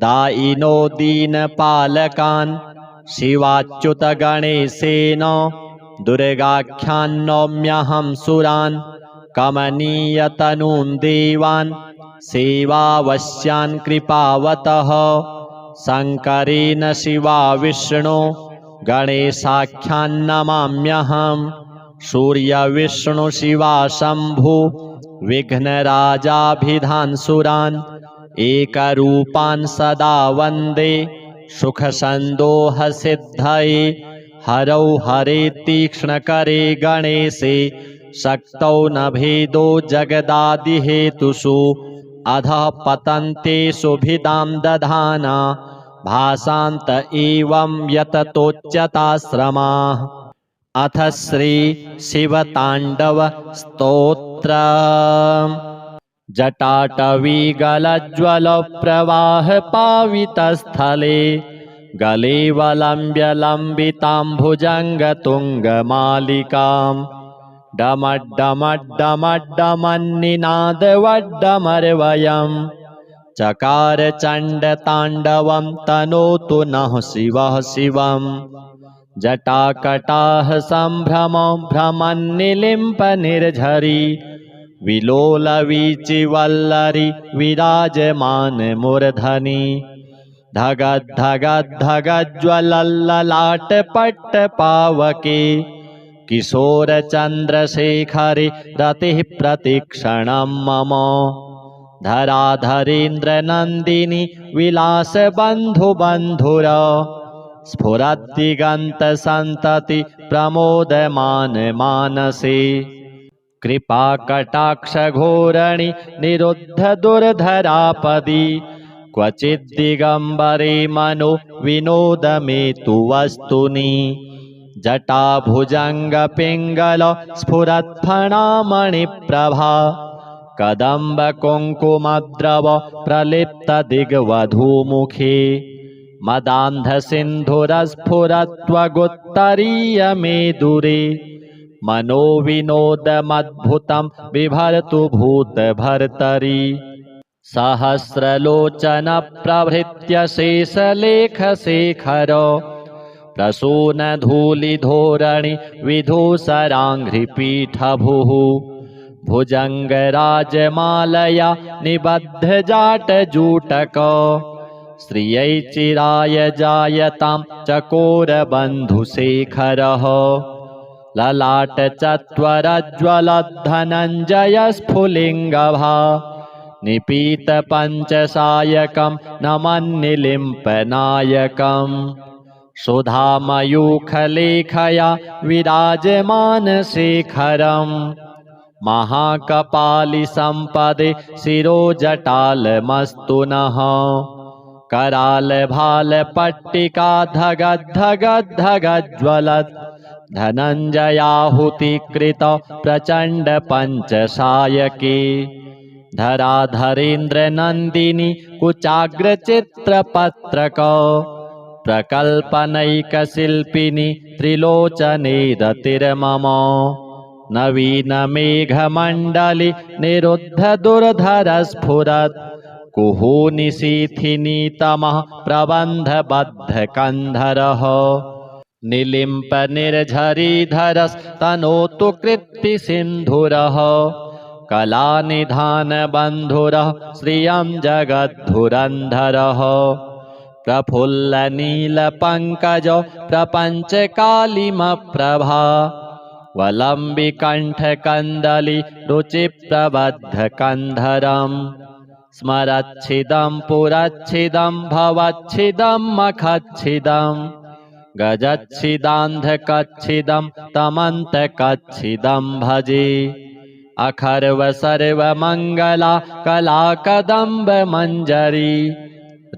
दायिनो दीनपालकान् शिवाच्युतगणेशेन दुर्गाख्यान् नौम्यहं सुरान्। कमनीयतनून् देवान् सेवावश्यान् कृपावतः शङ्करेण शिवा विष्णु गणेशाख्यान् नमाम्यहम्। सूर्यविष्णु शिवा शम्भु विघ्नराजाभिधान् सुरान् एकरूपान् सदा वन्दे सुखसन्दोहसिद्धये। हरौ हरे तीक्ष्णकरे गणेशे शक्तौ न भेदो जगदादिहेतुषु। अधः पतन्तेषु भिदां दधाना भासान्त एवं यततोच्यताश्रमाः। अथ श्री शिवताण्डव स्तोत्र। जटाटवीगलज्ज्वलप्रवाह पावितस्थले गले वलम्ब्य लम्बिताम्भुजङ्गतुङ्गमालिकाम् डमड्डमड्डमड्डमन्निनादवड्डमर्वयम् चकार चण्डताण्डवं तनोतु नः शिवः शिवम्। जटाकटाः सम्भ्रमं भ्रमन्निलिम्पनिर्झरी विलोलवीचिवल्लरी विराजमानमूर्धनि। धगद्धगद्धगज्ज्वलल्ललाटपट्टपावके किशोरचन्द्रशेखरे रतिः प्रतिक्षणं मम। धराधरेन्द्रनन्दिनी विलासबन्धुबन्धुर स्फुरद्दिगन्तसन्तति प्रमोदमानमानसे। कृपाकटाक्षघोरणि निरुद्धदुर्धरापदि क्वचिद्दिगम्बरे मनो विनोदमेतु वस्तुनि। जटाभुजङ्गपिङ्गल स्फुरत्फणामणिप्रभा कदम्बकुङ्कुमद्रव प्रलिप्तदिग्वधूमुखे। मदान्धसिन्धुरस्फुरत्वगुत्तरीयमेदुरे मनोविनोदमद्भुतं बिभर्तु भूतभर्तरि। सहस्रलोचनप्रभृत्य शेषलेखशेखर प्रसूनधूलिधोरणि विधूसराङ्घ्रिपीठभुः भुजङ्गराजमालया निबद्धजाटजूटक श्रियै चिराय जायतां चकोरबन्धुशेखरः। ललाटचत्वरज्ज्वलद्धनञ्जयस्फुलिङ्गभा निपीतपञ्चसायकं नमन्निलिम्पनायकम्। सुधामयूखलेखया विराजमानशेखरम् महाकपालिसम्पदे शिरोजटालमस्तु नः। करालभालपट्टिका धगद्धगद्धगज्ज्वलत् धनञ्जयाहुतिकृत प्रचण्डपञ्चसायके। धराधरेन्द्रनन्दिनी कुचाग्रचित्रपत्रक प्रकल्पनैकशिल्पिनी त्रिलोचने रतिर्मम। नवीनमेघमण्डली निरुद्धदुर्धरस्फुरत् कुहूनिशीथिनीतमः प्रबन्धबद्धकन्धरः निलिम्पनिर्झरीधरस्तनोतु कृत्तिसिन्धुरः कलानिधानबन्धुरः श्रियं जगद्धुरन्धरः प्रफुल्लनीलपङ्कजो प्रपञ्चकालिमप्रभा वलम्बिकण्ठकन्दली रुचिप्रबद्धकन्धरम् स्मरच्छिदं पुरच्छिदं भवच्छिदं मखच्छिदं गजच्छिदान्धकच्छिदं तमन्तकच्छिदं भजे अखर्वसर्वमङ्गला कलाकदम्बमञ्जरी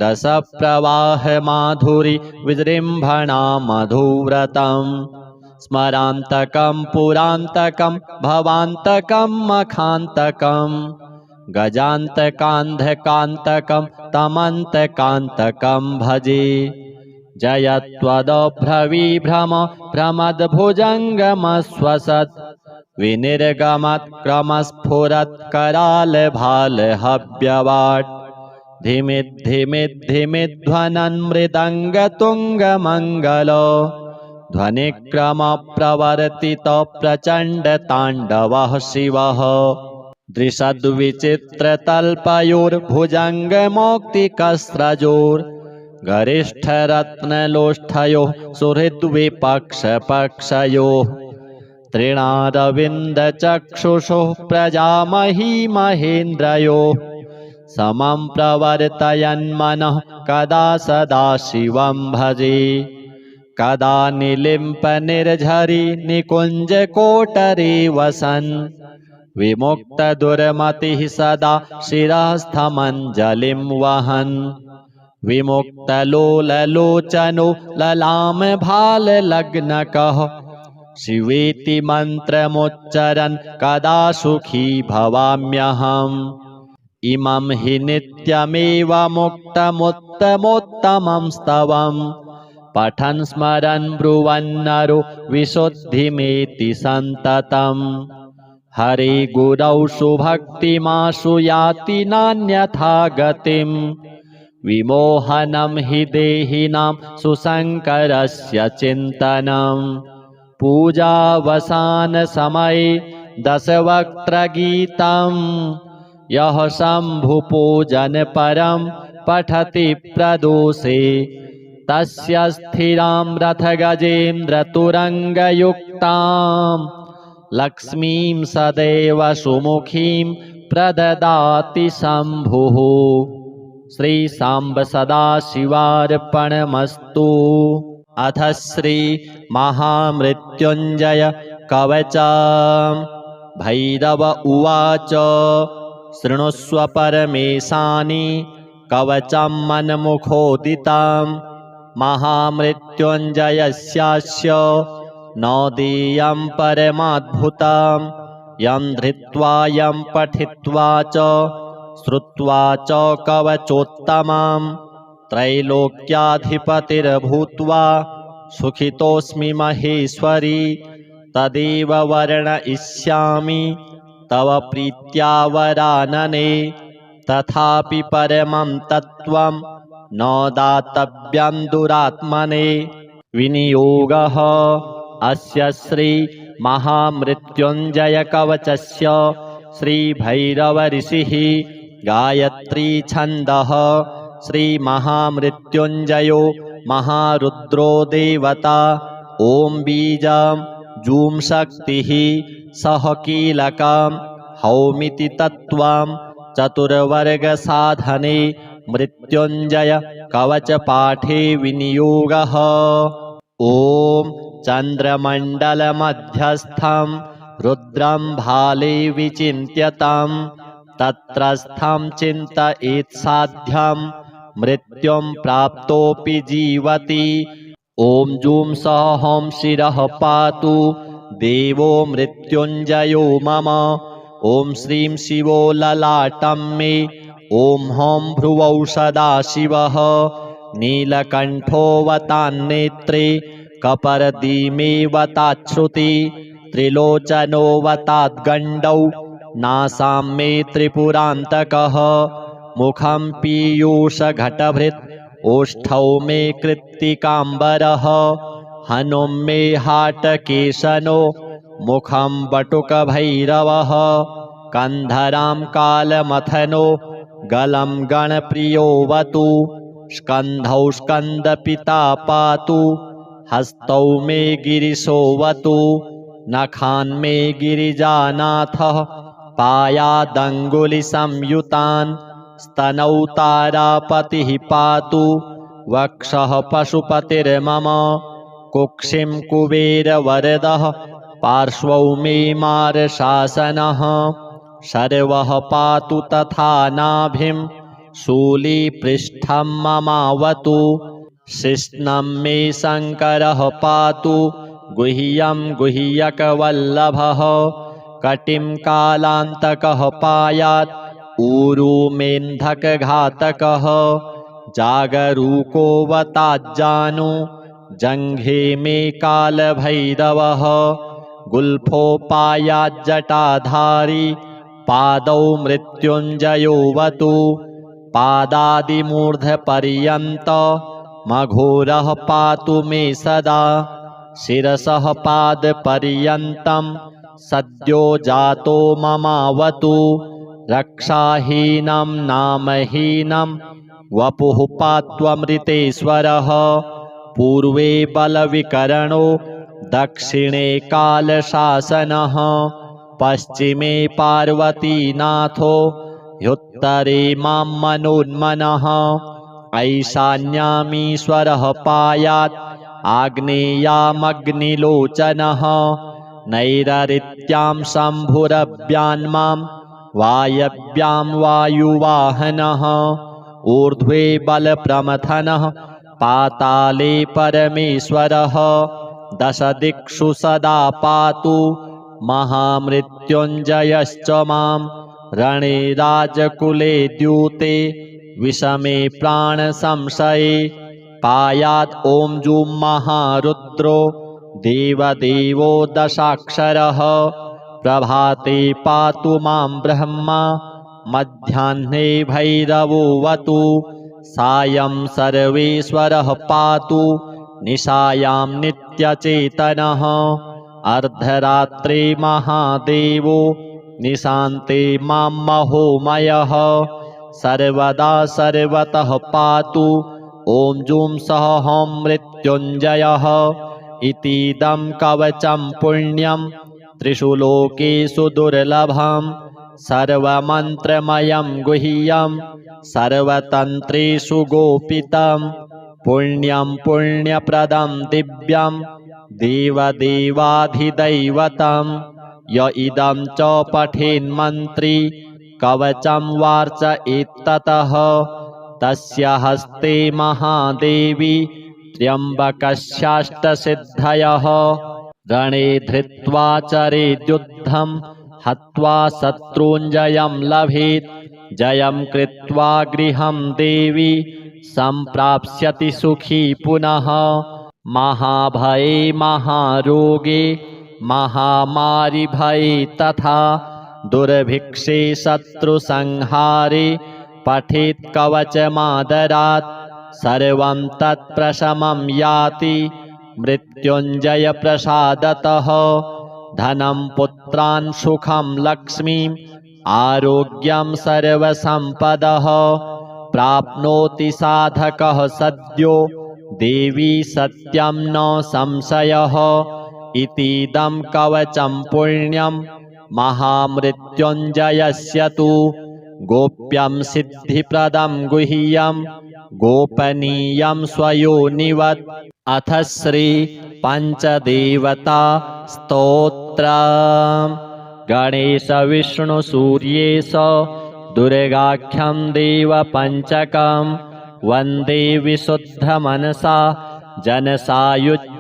रसप्रवाहमाधुरी विजृम्भणा मधुव्रतम् स्मरान्तकं पुरान्तकं भवान्तकं मखान्तकं गजान्तकान्धकान्तकं तमन्तकान्तकं भजे जय त्वदभ्रविभ्रम भ्रमद्भुजङ्गमश्वसत् विनिर्गमत्क्रमस्फुरत्करालभालहव्यवाट् धिमिद्धिमिद्धिमिध्वनन् मृदङ्गतुङ्गमङ्गलो ध्वनिक्रमप्रवर्तित प्रचण्डताण्डवः शिवः दृशद्विचित्रतल्पयोर्भुजङ्गमौक्तिकस्रजोर् गरिष्ठरत्नलोष्ठयोः सुहृद्विपक्षपक्षयोः तृणारविन्दचक्षुषोः प्रजामही महेन्द्रयोः समं प्रवर्तयन्मनः कदा सदा शिवं भजे कदा निलिम्पनिर्झरी निकुञ्जकोटरे वसन् विमुक्तदुर्मतिः सदा शिरस्थमञ्जलिं वहन् विमुक्तलोललोचनो ललामभाललग्नकः शिवेति मन्त्रमुच्चरन् कदा सुखी भवाम्यहम् इमं हि नित्यमेव मुक्तमुत्तमोत्तमं स्तवम् पठन् स्मरन् ब्रुवन्नरो विशुद्धिमेति सन्ततम् हरे गुरौ सुभक्तिमाशु याति नान्यथा गतिम् विमोहनं हि देहिनां सुशङ्करस्य चिन्तनम् पूजावसानसमये दशवक्त्रगीतम् यः शम्भुपूजनपरं पठति प्रदोषे तस्य स्थिरां रथगजेन्द्रतुरङ्गयुक्तां लक्ष्मीं सदैव सुमुखीं प्रददाति शम्भुः। श्री सांब सदाशिवार्पणमस्तु। अथ श्री महामृत्युञ्जय कवच। भैरव उवाच शृणुष्व परमेशानि कवचं मन्मुखोदितं महामृत्युञ्जयस्यास्य न देयं परमाद्भुतं यं धृत्वा यं पठित्वा च श्रुत्वा च कवचोत्तमं त्रैलोक्याधिपतिर्भूत्वा सुखितोऽस्मि महेश्वरी तदेव वर्णयिष्यामि तव प्रीत्या वरानने। तथापि परमं तत्त्वं न दातव्यं दुरात्मने। विनियोगः अस्य श्री महामृत्युञ्जयकवचस्य श्रीभैरवऋषिः गायत्री छन्दः। श्रीमहामृत्युञ्जयो महारुद्रो देवता। ॐ बीजं जूं शक्तिः सह कीलकं हौमिति तत्त्वं चतुर्वर्गसाधने मृत्युञ्जय कवचपाठे विनियोगः। ॐ चन्द्रमण्डलमध्यस्थं रुद्रं भाले विचिन्त्यतं तत्रस्थं चिन्तयेत्साध्यं मृत्युं प्राप्तोऽपि जीवति। ॐ जूं सहों शिरः पातु देवो मृत्युञ्जयो मम। ॐ श्रीं शिवो ललाटं मे। ॐ हौं भ्रुवौ सदाशिवः। नीलकण्ठोऽवतान्नेत्रे कपर्दीमेऽवताच्छ्रुति त्रिलोचनोऽवताद्गण्डौ नासां मे त्रिपुरान्तकः मुखं पीयूषघटभृत् ओष्ठौ मे कृत्तिकाम्बरः हनुं मे हाटकेशनो मुखं बटुकभैरवः कन्धरां कालमथनो गलं गणप्रियोऽवतु स्कन्धौ स्कन्दपिता पातु हस्तौ मे गिरिशोऽवतु नखान् मे गिरिजानाथः पायादङ्गुलिसंयुतान् स्तनौ तारापतिः पातु वक्षः पशुपतिर्मम कुक्षिं कुबेरवरदः पार्श्वौ मे मारशासनः शर्वः पातु तथा नाभिं शूलीपृष्ठं ममावतु शिश्नं मे शङ्करः पातु गुह्यं गुह्यकवल्लभः कटिं कालान्तकः पायात् ऊरू मेन्धकघातकः जागरूकोऽवताज्जानु जङ्घे मे कालभैरवः गुल्फोपायाज्जटाधारी पादौ मृत्युञ्जयोऽवतु पादादिमूर्धपर्यन्तमघोरः पातु मे सदा शिरसः पादपर्यन्तं सद्यो जातो ममावतु रक्षाहीनं नामहीनं वपुः पात्वमृतेश्वरः पूर्वे बलविकरणो दक्षिणे कालशासनः पश्चिमे पार्वतीनाथो ह्युत्तरे मां मनोन्मनः ऐशान्यामीश्वरः पायात् आग्नेयामग्निलोचनः नैररित्यां शम्भुरभ्यान्मां वायव्यां वायुवाहनः ऊर्ध्वे बलप्रमथनः पाताले परमेश्वरः दशदिक्षु सदा पातु महामृत्युञ्जयश्च मां रणे राजकुले द्यूते विषमे प्राणसंशये पायात् ॐ जूं महारुद्रो देवदेवो दशाक्षरः प्रभाते पातु मां ब्रह्मा मध्याह्ने भैरवोऽवतु सायं सर्वेश्वरः पातु निशायां नित्यचेतनः अर्धरात्रे महादेवो निशान्ते मां महोमयः सर्वदा सर्वतः पातु ॐ जूं सः हौं मृत्युञ्जयः इतीदं कवचं पुण्यं त्रिषु लोकेषु दुर्लभं सर्वमन्त्रमयं गुह्यं सर्वतन्त्रेषु गोपितं पुण्यं पुण्यप्रदं दिव्यं देवदेवाधिदैवतं य इदं च पठेन्मन्त्री कवचं वार्चयेत्ततः तस्य हस्ते महादेवी त्र्यम्बकस्याष्टसिद्धयः रणे धृत्वा चरेद्युद्धं हत्वा शत्रूञ्जयं लभेत् जयं कृत्वा गृहं देवी सम्प्राप्स्यति सुखी पुनः महाभये महारोगे महामारिभये तथा दुर्भिक्षे शत्रुसंहारे पठेत् कवचमादरात् सर्वं तत्प्रशमं याति मृत्युञ्जयप्रसादतः धनं पुत्रान् सुखं लक्ष्मीम् आरोग्यं सर्वसम्पदः प्राप्नोति साधकः सद्यो देवी सत्यं न संशयः इतीदं कवचं पुण्यं महामृत्युञ्जयस्य तु गोप्यं सिद्धिप्रदं गुह्यं गोपनीयं स्वयोनिवत् अथ श्री पंचदेवता स्तोत्रम् गणेश विष्णु सूर्येश दुर्गाख्यं देवपञ्चकं वन्दे विशुद्धमनसा जनसायुज्यदायकम्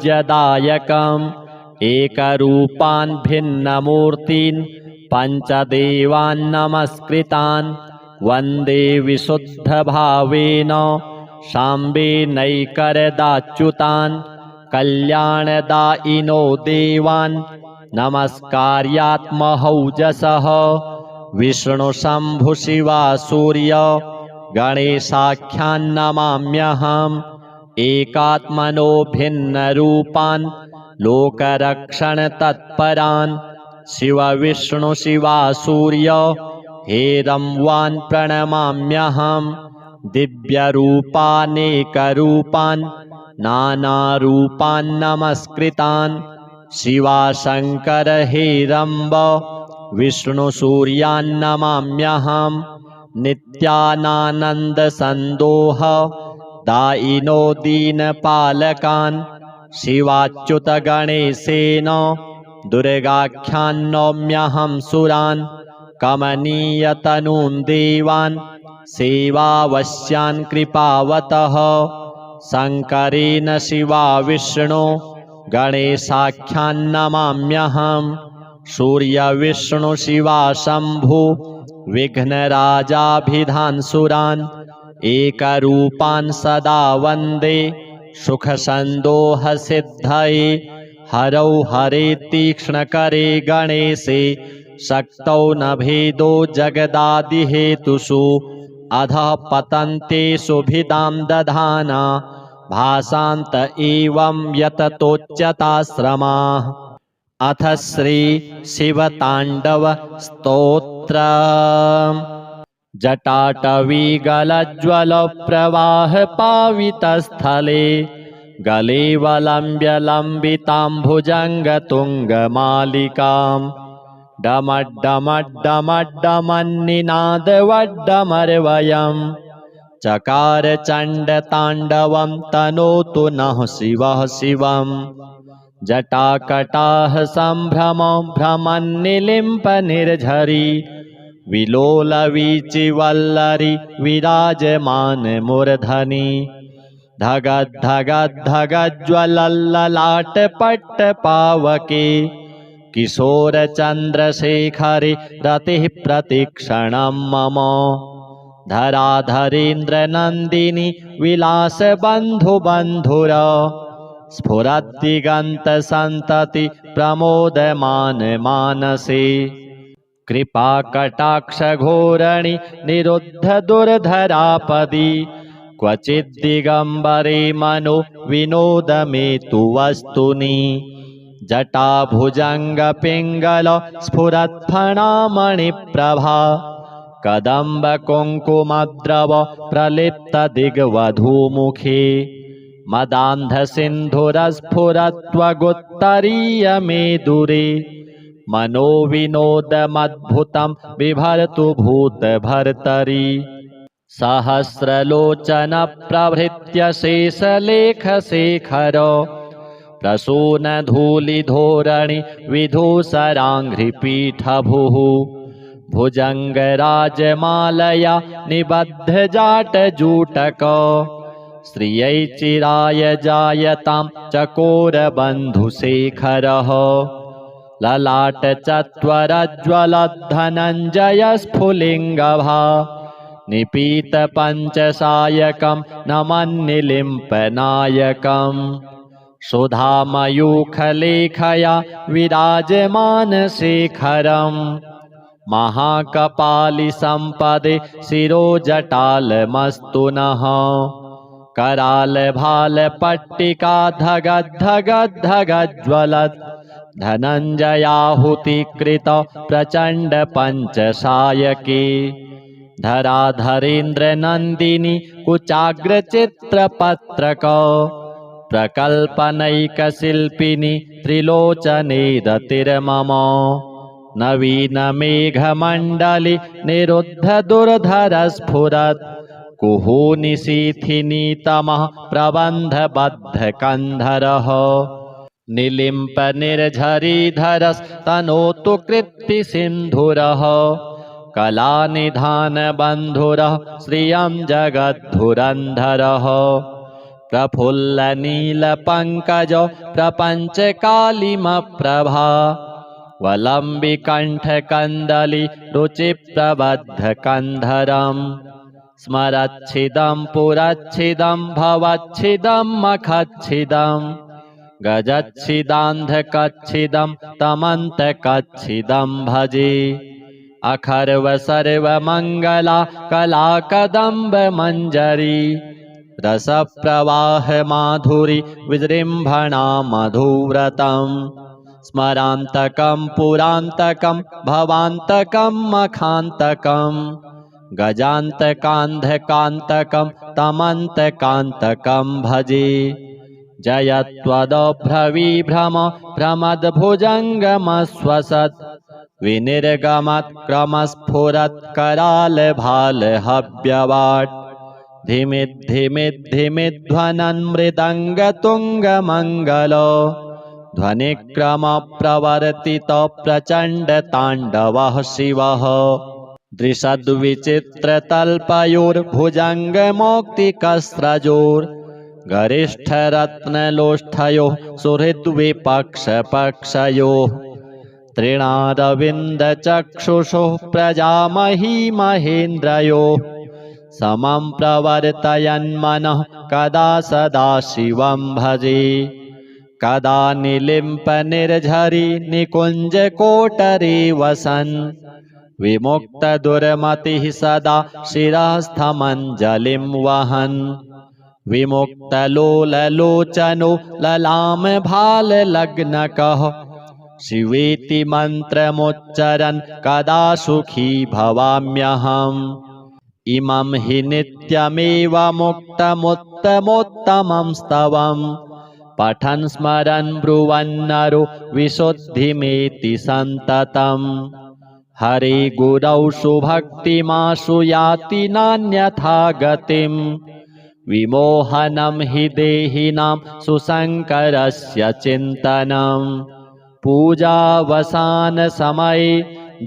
एकरूपान् भिन्नमूर्तीन् पञ्चदेवान् नमस्कृतान् वन्दे विशुद्धभावेन साम्बेनैकरदाच्युतान् कल्याणदायिनो देवान् नमस्कार्यात्महौजसः विष्णुशम्भुशिवा सूर्य गणेशाख्यान्नमाम्यहम् एकात्मनो भिन्नरूपान् लोकरक्षणतत्परान् शिवविष्णुशिवा सूर्य हेरंवान् प्रणमाम्यहम् दिव्यरूपानेकरूपान् नानारूपान् नमस्कृतान् शिवाशङ्कर हेरम्ब विष्णुसूर्यान् नमाम्यहम् नित्यानानन्दसन्दोह दायिनो दीनपालकान् शिवाच्युतगणेशेन दुर्गाख्यान् नौम्यहं सुरान् कमनीयतनून् देवान् सेवावश्यान् कृपावतः शङ्करेण शिवा विष्णो गणेशाख्यान् नमाम्यहम् सूर्यविष्णुशिवा शम्भु विघ्नराजाभिधान् सुरान् एकरूपान् सदा वन्दे सुखसन्दोहसिद्धये हरौ हरे तीक्ष्णकरे गणेशे शक्तौ न भेदो जगदादिहेतुषु अधः पतन्तेषु भिदां दधाना भासान्त एवं यततोच्यताश्रमाः। अथ श्री शिवताण्डव स्तोत्र। जटाटवीगलज्ज्वल प्रवाह पावितस्थले गलेवलम्ब्य लम्बिताम्भुजङ्गतुङ्गमालिकाम् डमड्डमड्डमड्डमन्निनादवड्डमर्वयम् चकार चण्डताण्डवं तनोतु नः शिवः शिवम् जटाकटाह सम्भ्रमो भ्रमन्निलिम्प निर्झरी विलोलवीचिवल्लरी विराजमान मूर्धनि धगद्धगद्धगज्ज्वलल्ललाटपट्टपावके किशोरचन्द्रशेखरे रतिः प्रतिक्षणं मम धराधरेन्द्रनन्दिनी विलासबन्धुबन्धुर स्फुरद्दिगन्तसन्तति प्रमोदमान मानसे कृपाकटाक्षघोरणि निरुद्ध दुर्धरापदि क्वचिद्दिगम्बरे मनो विनोदमेतु वस्तुनि जटाभुजङ्गपिङ्गल स्फुरत्फणामणिप्रभा कदम्बकुङ्कुमद्रव प्रलिप्तदिग्वधूमुखे मदान्धसिन्धुरस्फुरत्वगुत्तरीयमेदुरे मनोविनोदमद्भुतं बिभर्तु भूतभर्तरि सहस्रलोचनप्रभृत्य शेषलेखशेखर प्रसूनधूलिधोरणि विधूसराङ्घ्रिपीठभुः भुजङ्गराजमालया निबद्धजाटजूटक श्रियै चिराय जायतां चकोरबन्धुशेखरः ललाटचत्वरज्ज्वलद्धनञ्जयस्फुलिङ्गभा निपीतपञ्चसायकं नमन्निलिम्पनायकम् सुधामयूखलेखया विराजमानशेखरम् महाकपालिसम्पदे शिरोजटालमस्तु नः करालभालपट्टिका धगद्धगद्धगज्ज्वलत् धनञ्जयाहुतिकृत प्रचण्डपञ्चसायके धराधरेन्द्रनन्दिनी कुचाग्रचित्रपत्रक प्रकल्पनैकशिल्पिनी त्रिलोचने रतिर्मम नवीनमेघमण्डली निरुद्ध दुर्धरस्फुरत् कुहूनिशीथिनी तमः प्रबन्धबद्धकन्धरः निलिम्प निर्झरीधरस्तनोतु कृत्तिसिन्धुरः कलानिधानबन्धुरः श्रियं जगद्धुरन्धरः प्रफुल्लनीलपङ्कज प्रपञ्चकालिमप्रभा वलम्बिकण्ठकन्दली रुचिप्रबद्धकन्धरम् स्मरच्छिदं पुरच्छिदं भवच्छिदं मखच्छिदं गजच्छिदान्धकच्छिदं तमन्तकच्छिदं भजे अखर्व सर्वमङ्गला कलाकदम्बमञ्जरी रसप्रवाह माधुरी विजृम्भणा मधुव्रतम् स्मरान्तकं पुरान्तकं भवान्तकं मखान्तकं गजान्तकान्धकान्तकं तमन्तकान्तकं भजे जयत्वदभ्रविभ्रम भ्रमद्भुजङ्गमश्वसत् विनिर्गमत्क्रमस्फुरत्करालभालहव्यवाट् धिमिद्धिमिद्धिमिध्वनन् मृदङ्गतुङ्गमङ्गलो ध्वनिक्रमप्रवर्तितो प्रचण्डताण्डवः शिवः दृशद्विचित्रतल्पयोर्भुजङ्गमौक्तिकस्रजोर् गरिष्ठरत्नलोष्ठयोः सुहृद्विपक्षपक्षयोः तृणारविन्दचक्षुषोः प्रजामही महेन्द्रयोः समं प्रवर्तयन्मनः कदा सदा शिवं भजे कदा निलिम्पनिर्झरी निकुञ्जकोटरे वसन् विमुक्तदुर्मतिः सदा शिरस्थमञ्जलिं वहन् विमुक्तलोललोचनो ललामभाललग्नकः शिवेति मन्त्रमुच्चरन् कदा सुखी भवाम्यहम् इमं हि नित्यमेव मुक्तमुत्तमोत्तमं स्तवम् पठन् स्मरन् ब्रुवन्नरो विशुद्धिमेति सन्ततम् हरे गुरौ सुभक्तिमाशु याति नान्यथा गतिम् विमोहनं हि देहिनां सुशङ्करस्य चिन्तनम् पूजावसानसमये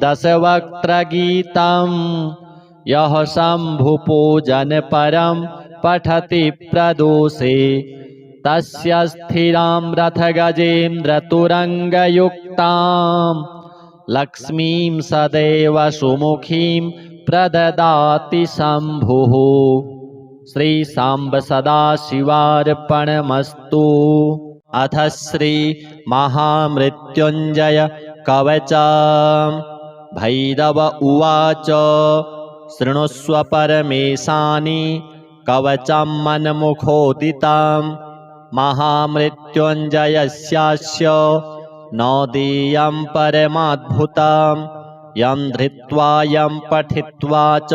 दशवक्त्रगीतम् यः शम्भुपूजनपरं पठति प्रदोषे तस्य स्थिरां रथगजेन्द्रतुरङ्गयुक्तां लक्ष्मीं सदैव सुमुखीं प्रददाति शम्भुः श्री सांब सदाशिवार्पणमस्तु। अथ श्री महामृत्युञ्जय कवचम् भैरव उवाच शृणुष्व परमेशानि कवचं मन्मुखोदितं महामृत्युञ्जयस्यास्य न देयं परमाद्भुतं यं धृत्वा यं पठित्वा च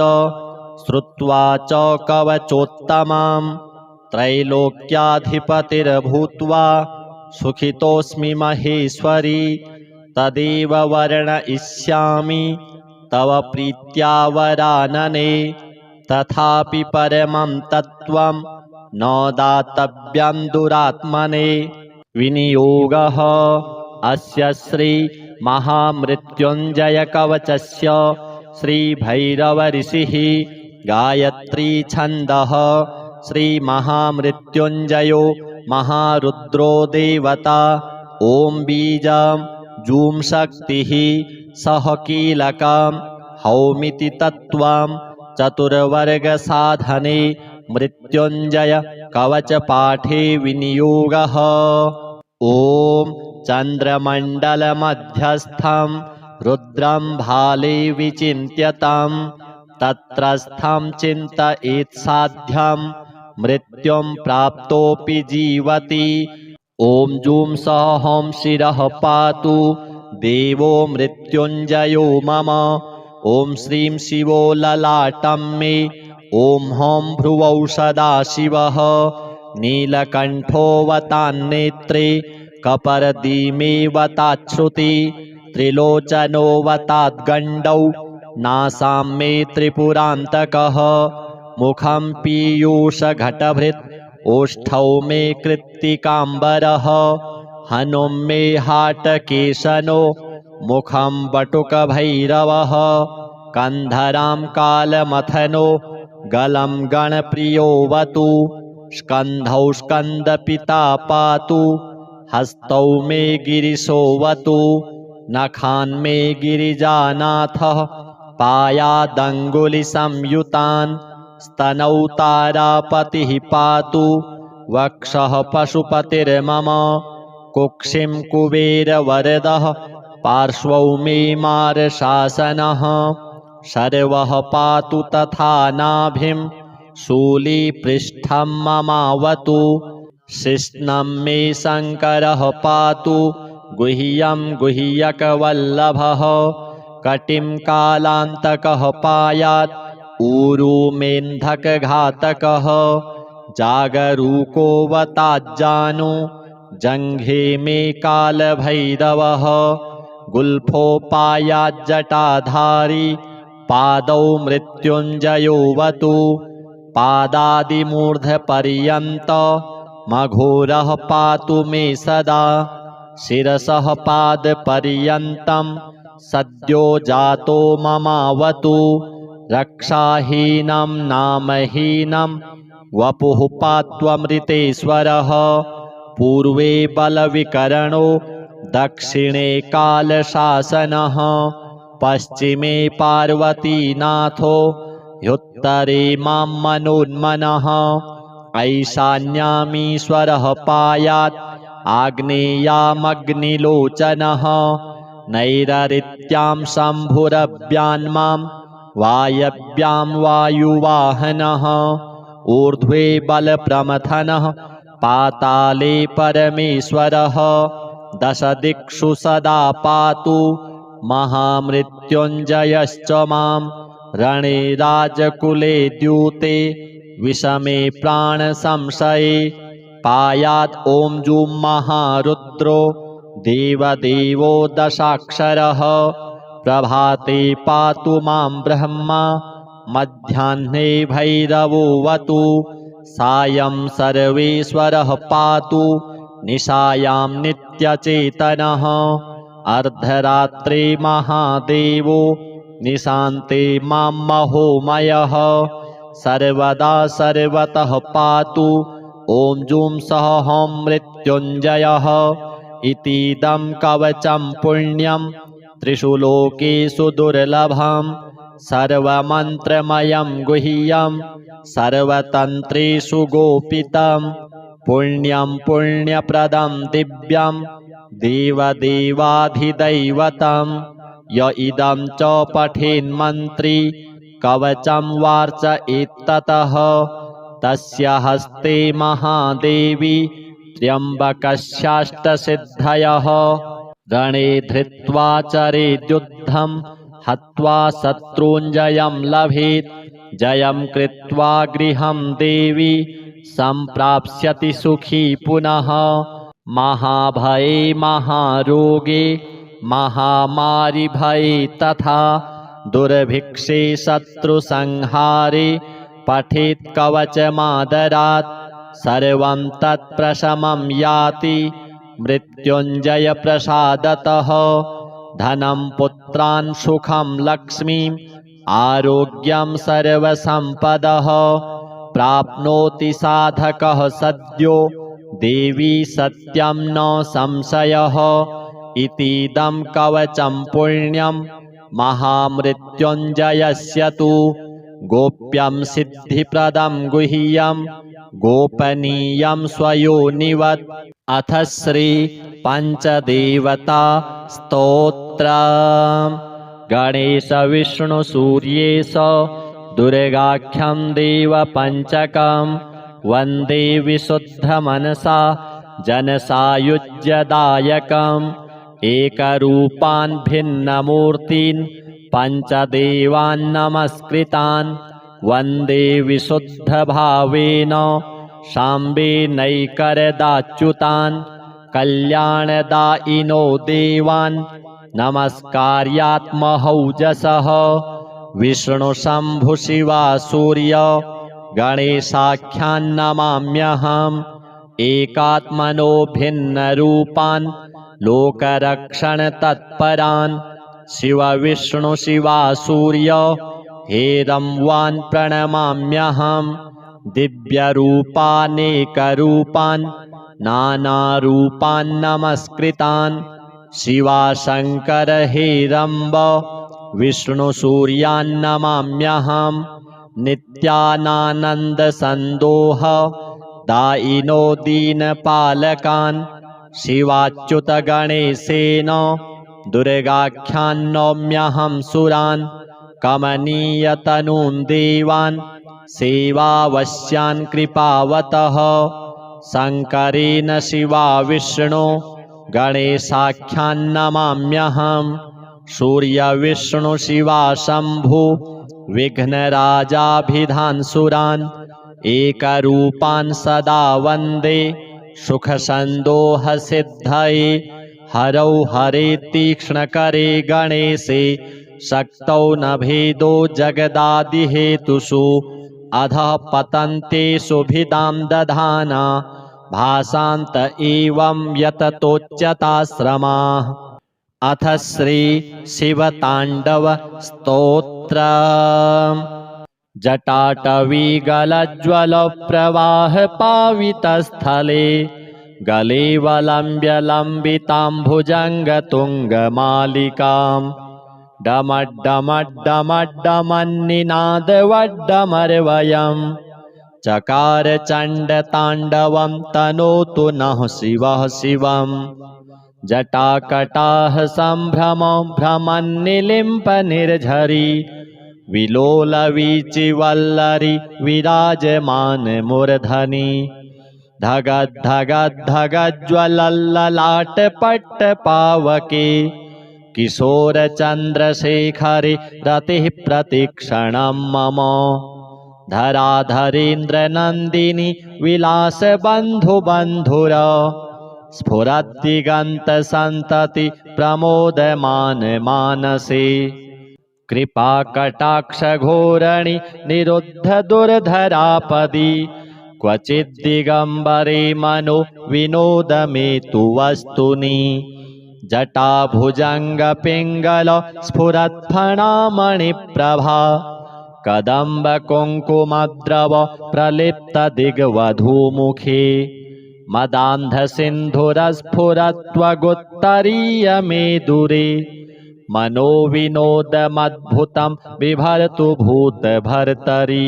श्रुत्वा च कवचोत्तमं त्रैलोक्याधिपतिर्भूत्वा सुखितोऽस्मि महेश्वरी तदेव वर्णयिष्यामि तव प्रीत्या वरानने तथापि परमं तत्त्वं न दातव्यं दुरात्मने विनियोगः अस्य श्री महामृत्युञ्जयकवचस्य श्रीभैरवऋषिः गायत्री छन्दः श्रीमहामृत्युञ्जयो महारुद्रो देवता ॐ बीजं जूं शक्तिः सह कीलकं हौमिति तत्त्वं चतुर्वर्गसाधने मृत्युञ्जय कवचपाठे विनियोगः। ॐ चन्द्रमण्डलमध्यस्थं रुद्रं भाले विचिन्त्यतं तत्रस्थं चिन्तयेत् साध्यं मृत्युं प्राप्तोऽपि जीवति। ॐ जूं सहों शिरः पातु देवो मृत्युञ्जयो मम। ॐ श्रीं शिवो ललाटं मे। ॐ हौं भ्रुवौ सदाशिवः नीलकण्ठोऽवतान्नेत्रे कपर्दीमेऽवताच्छ्रुति त्रिलोचनोऽवताद्गण्डौ नासां मे त्रिपुरान्तकः मुखं पीयूषघटभृत् ओष्ठौ मे कृत्तिकाम्बरः हनुं मे हाटकेशनो मुखं बटुकभैरवः कन्धरां कालमथनो गलं गणप्रियोऽवतु स्कन्धौ स्कन्दपिता पातु हस्तौ मे गिरिशोऽवतु नखान् मे गिरिजानाथः पायादङ्गुलिसंयुतान् स्तनौ तारापतिः पातु वक्षः पशुपतिर्मम कुक्षिं कुबेरवरदः पार्श्वौ मे मारशासनः सर्वः पातु तथा नाभिं शूलीपृष्ठं ममावतु शिश्नं मे शङ्करः पातु गुह्यं गुह्यकवल्लभः कटिं कालान्तकः पायात् ऊरुमेन्धकघातकः जागरूकोऽवताज्जानु जङ्घे मे कालभैरवः गुल्फोपायाज्जटाधारी पादौ मृत्युञ्जयोऽवतु पादादिमूर्धपर्यन्त मघोरः पातु मे सदा शिरसः पादपर्यन्तं सद्यो जातो ममावतु रक्षाहीनं नामहीनं वपुः पात्वमृतेश्वरः पूर्वे बलविकरणो दक्षिणे कालशासनः पश्चिमे पार्वतीनाथो ह्युत्तरे मां मनोन्मनः ऐशान्यामीश्वरः पायात् आग्नेयामग्निलोचनः नैररित्यां शम्भुरभ्यान्मां वायव्यां वायुवाहनः ऊर्ध्वे बलप्रमथनः पाताले परमेश्वरः दशदिक्षु सदा पातु महामृत्युञ्जयश्च मां रणे राजकुले द्यूते विषमे प्राणसंशये पायात् ॐ जूं महारुद्रो देवदेवो दशाक्षरः प्रभाते पातु मां ब्रह्मा मध्याह्ने भैरवोऽवतु सायं सर्वेश्वरः पातु निशायां नित्यचेतनः अर्धरात्रे महादेवो निशान्ते मां महोमयः सर्वदा सर्वतः पातु ॐ जूं सः हौं मृत्युञ्जयः इतीदं कवचं पुण्यं त्रिषु लोकेषु दुर्लभं सर्वमन्त्रमयं गुह्यं सर्वतन्त्रेषु गोपितं पुण्यं पुण्यप्रदं दिव्यं देवदेवाधिदैवतं य इदं च पठेन्मन्त्री कवचं वार्चयेत्ततः तस्य हस्ते महादेवी त्र्यम्बकस्याष्टसिद्धयः रणे धृत्वा चरेद्युद्धं हत्वा शत्रूञ्जयं लभेत् जयं कृत्वा गृहं देवी सम्प्राप्स्यति सुखी पुनः महाभये महारोगे महामारिभये तथा दुर्भिक्षे शत्रुसंहारे पठेत् कवचमादरात् सर्वं तत्प्रशमं याति मृत्युञ्जयप्रसादतः धनं पुत्रान् सुखं लक्ष्मीम् आरोग्यं सर्वसम्पदः प्राप्नोति साधकः सद्यो देवी सत्यं न संशयः इतीदं कवचं पुण्यं महामृत्युञ्जयस्य तु गोप्यं सिद्धिप्रदं गुह्यं गोपनीयं स्वयोनिवत् अथ श्री पञ्चदेवता स्तोत्रम् गणेश विष्णु सूर्येश दुर्गाख्यं देवपञ्चकं वन्दे विशुद्धमनसा जनसायुज्यदायकम् एकरूपान् भिन्नमूर्तीन् पञ्चदेवान् नमस्कृतान् वन्दे विशुद्धभावेन साम्बेनैकरदाच्युतान् कल्याणदायिनो देवान् नमस्कार्यात्महौजसः विष्णुशम्भुशिवा सूर्य गणेशाख्यान् नमाम्यहम् एकात्मनो भिन्नरूपान् लोकरक्षणतत्परान् शिवविष्णुशिवा सूर्य हेरंवान् प्रणमाम्यहम् दिव्यरूपानेकरूपान् नानारूपान् नमस्कृतान् शिवाशङ्कर हेरम्ब विष्णुसूर्यान् नमाम्यहम् नित्यानानन्दसन्दोह दायिनो दीनपालकान् शिवाच्युतगणेशेन दुर्गाख्यान् नौम्यहं सुरान् कमनीयतनून् देवान् सेवावश्यान् कृपावतः शङ्करेण शिवा विष्णो गणेशाख्यान् नमाम्यहं सूर्यविष्णुशिवा शम्भो विघ्नराजाभिधान् सुरान् एकरूपान् सदा वन्दे सुखसन्दोहसिद्धये हरौ हरे तीक्ष्णकरे गणेशे शक्तौ न भेदो जगदादिहेतुषु अधः पतन्तेषु भिदां दधाना भासान्त एवं यततोच्यताश्रमाः। अथ श्री शिवताण्डव स्तोत्र। जटाटवीगलज्ज्वल प्रवाह पावितस्थले गले वलम्ब्य लम्बिताम्भुजङ्गतुङ्गमालिकां डमड्डमड्डमड्डमन्निनादवड्डमर्वयम् चकार चण्डताण्डवं तनोतु नः शिवः शिवम्। जटाकटाः सम्भ्रमो भ्रमन्निलिम्पनिर्झरी विलोलवीचिवल्लरी विराजमानमूर्धनि धगद्धगद्धगज्ज्वलल्ललाटपट्टपावके किशोरचन्द्रशेखरे रतिः प्रतिक्षणं मम धराधरेन्द्रनन्दिनी विलासबन्धुबन्धुर स्फुरद्दिगन्तसन्तति प्रमोदमान मानसे कृपाकटाक्षघोरणि निरुद्ध दुर्धरापदि क्वचिद्दिगम्बरे मनो विनोदमेतु वस्तुनि जटाभुजङ्गपिङ्गल स्फुरत्फणामणिप्रभा कदम्बकुङ्कुमद्रव प्रलिप्तदिग्वधूमुखे मदान्धसिन्धुरस्फुरत्वगुत्तरीयमेदुरे मनोविनोदमद्भुतं बिभर्तु भूतभर्तरि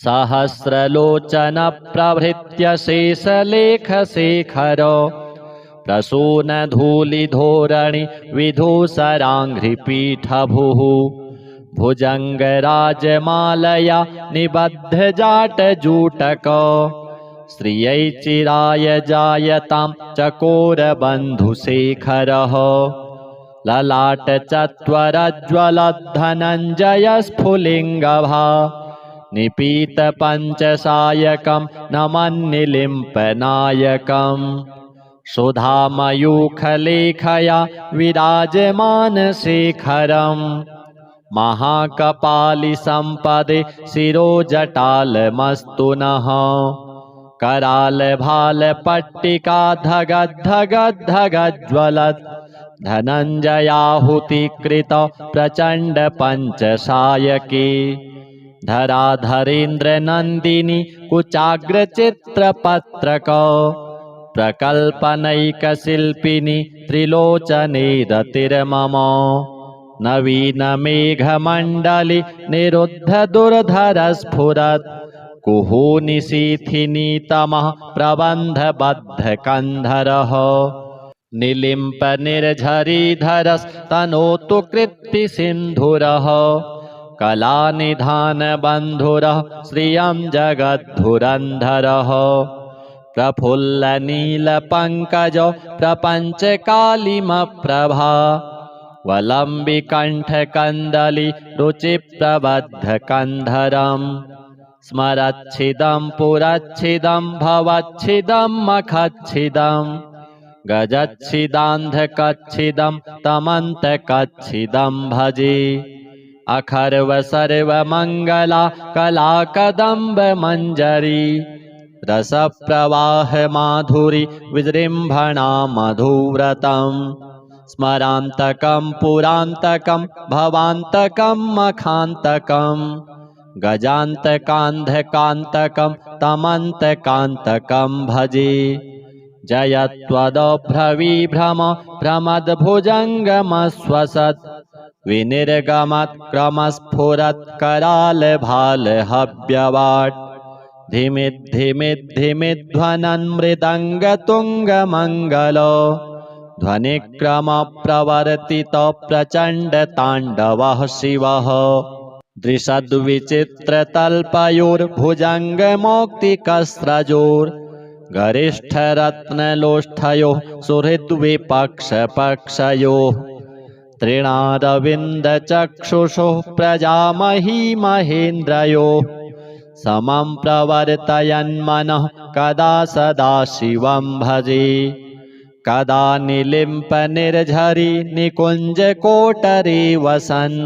सहस्रलोचनप्रभृत्य शेषलेखशेखर प्रसूनधूलिधोरणि विधूसराङ्घ्रिपीठभुः भुजङ्गराजमालया निबद्धजाटजूटक श्रियै चिराय जायतां चकोरबन्धुशेखरः ललाटचत्वरज्ज्वलद्धनञ्जयस्फुलिङ्गभा निपीतपञ्चसायकं नमन्निलिम्पनायकम् सुधामयूखलेखया विराजमानशेखरम् महाकपालिसम्पदे शिरोजटालमस्तु नः करालभालपट्टिका धगद्धगद्धगज्ज्वलत् धनञ्जयाहुतिकृत प्रचण्डपञ्चसायके धराधरेन्द्रनन्दिनी कुचाग्रचित्रपत्रक प्रकल्पनैकशिल्पिनी त्रिलोचने रतिर्मम नवीनमेघमण्डलि निरुद्ध दुर्धरस्फुरत् कुहूनिशीथिनीतमः प्रबन्धबद्धकन्धरः निलिम्पनिर्झरीधरस्तनोतु कृत्तिसिन्धुरः कलानिधानबन्धुरः श्रियं जगद्धुरन्धरः प्रफुल्लनीलपङ्कज प्रपञ्चकालिमप्रभा वलम्बिकण्ठकन्दली रुचिप्रबद्धकन्धरम् स्मरच्छिदं पुरच्छिदं भवच्छिदं मखच्छिदं गजच्छिदान्धकच्छिदं तमन्तकच्छिदं भजे अखर्व सर्वमङ्गला कलाकदम्बमञ्जरी रसप्रवाह माधुरी विजृम्भणा मधुव्रतम् स्मरान्तकं पुरान्तकं भवान्तकं मखान्तकं गजान्तकान्धकान्तकं तमन्तकान्तकं भजे जयत्वदभ्रविभ्रम भ्रमद्भुजङ्गमश्वसत् विनिर्गमत् क्रमस्फुरत् करालभालहव्यवाट् धिमिद्धिमिद्धिमिध्वनन् मृदङ्गतुङ्गमङ्गलो ध्वनिक्रमप्रवर्तित प्रचण्डताण्डवः शिवः दृशद्विचित्रतल्पयोर्भुजङ्गमौक्तिकस्रजोर्गरिष्ठरत्नलोष्ठयोः सुहृद्विपक्षपक्षयोः तृणारविन्दचक्षुषोः प्रजामही महेन्द्रयोः समं प्रवर्तयन्मनः कदा सदा शिवं भजे कदा निलिम्पनिर्झरि निकुञ्जकोटरे वसन्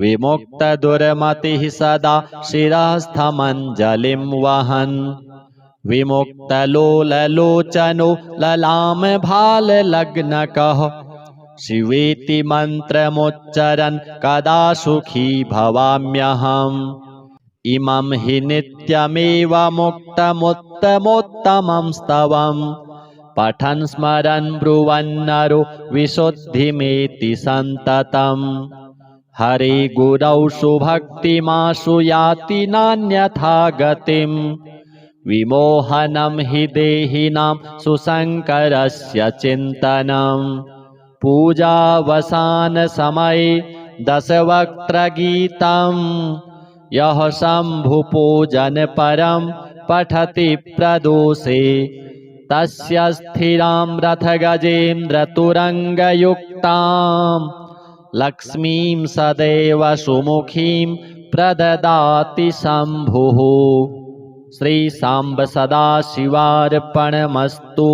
विमुक्तदुर्मतिः सदा शिरस्थमञ्जलिं वहन् विमुक्तलोललोचनो ललामभाललग्नकः शिवेति मन्त्रमुच्चरन् कदा सुखी भवाम्यहम् इमं हि नित्यमेव मुक्तमुत्तमोत्तमं स्तवम् पठन् स्मरन् ब्रुवन्नरो विशुद्धिमेति सन्ततम् हरे गुरौ सुभक्तिमाशु याति नान्यथा गतिम् विमोहनं हि देहिनां सुशङ्करस्य चिन्तनम् पूजावसानसमये दशवक्त्रगीतम् यः शम्भुपूजनपरं पठति प्रदोषे तस्य स्थिरां रथगजेन्द्रतुरङ्गयुक्तां लक्ष्मीं सदैव सुमुखीं प्रददाति शम्भुः। श्री सांब सदाशिवार्पणमस्तु।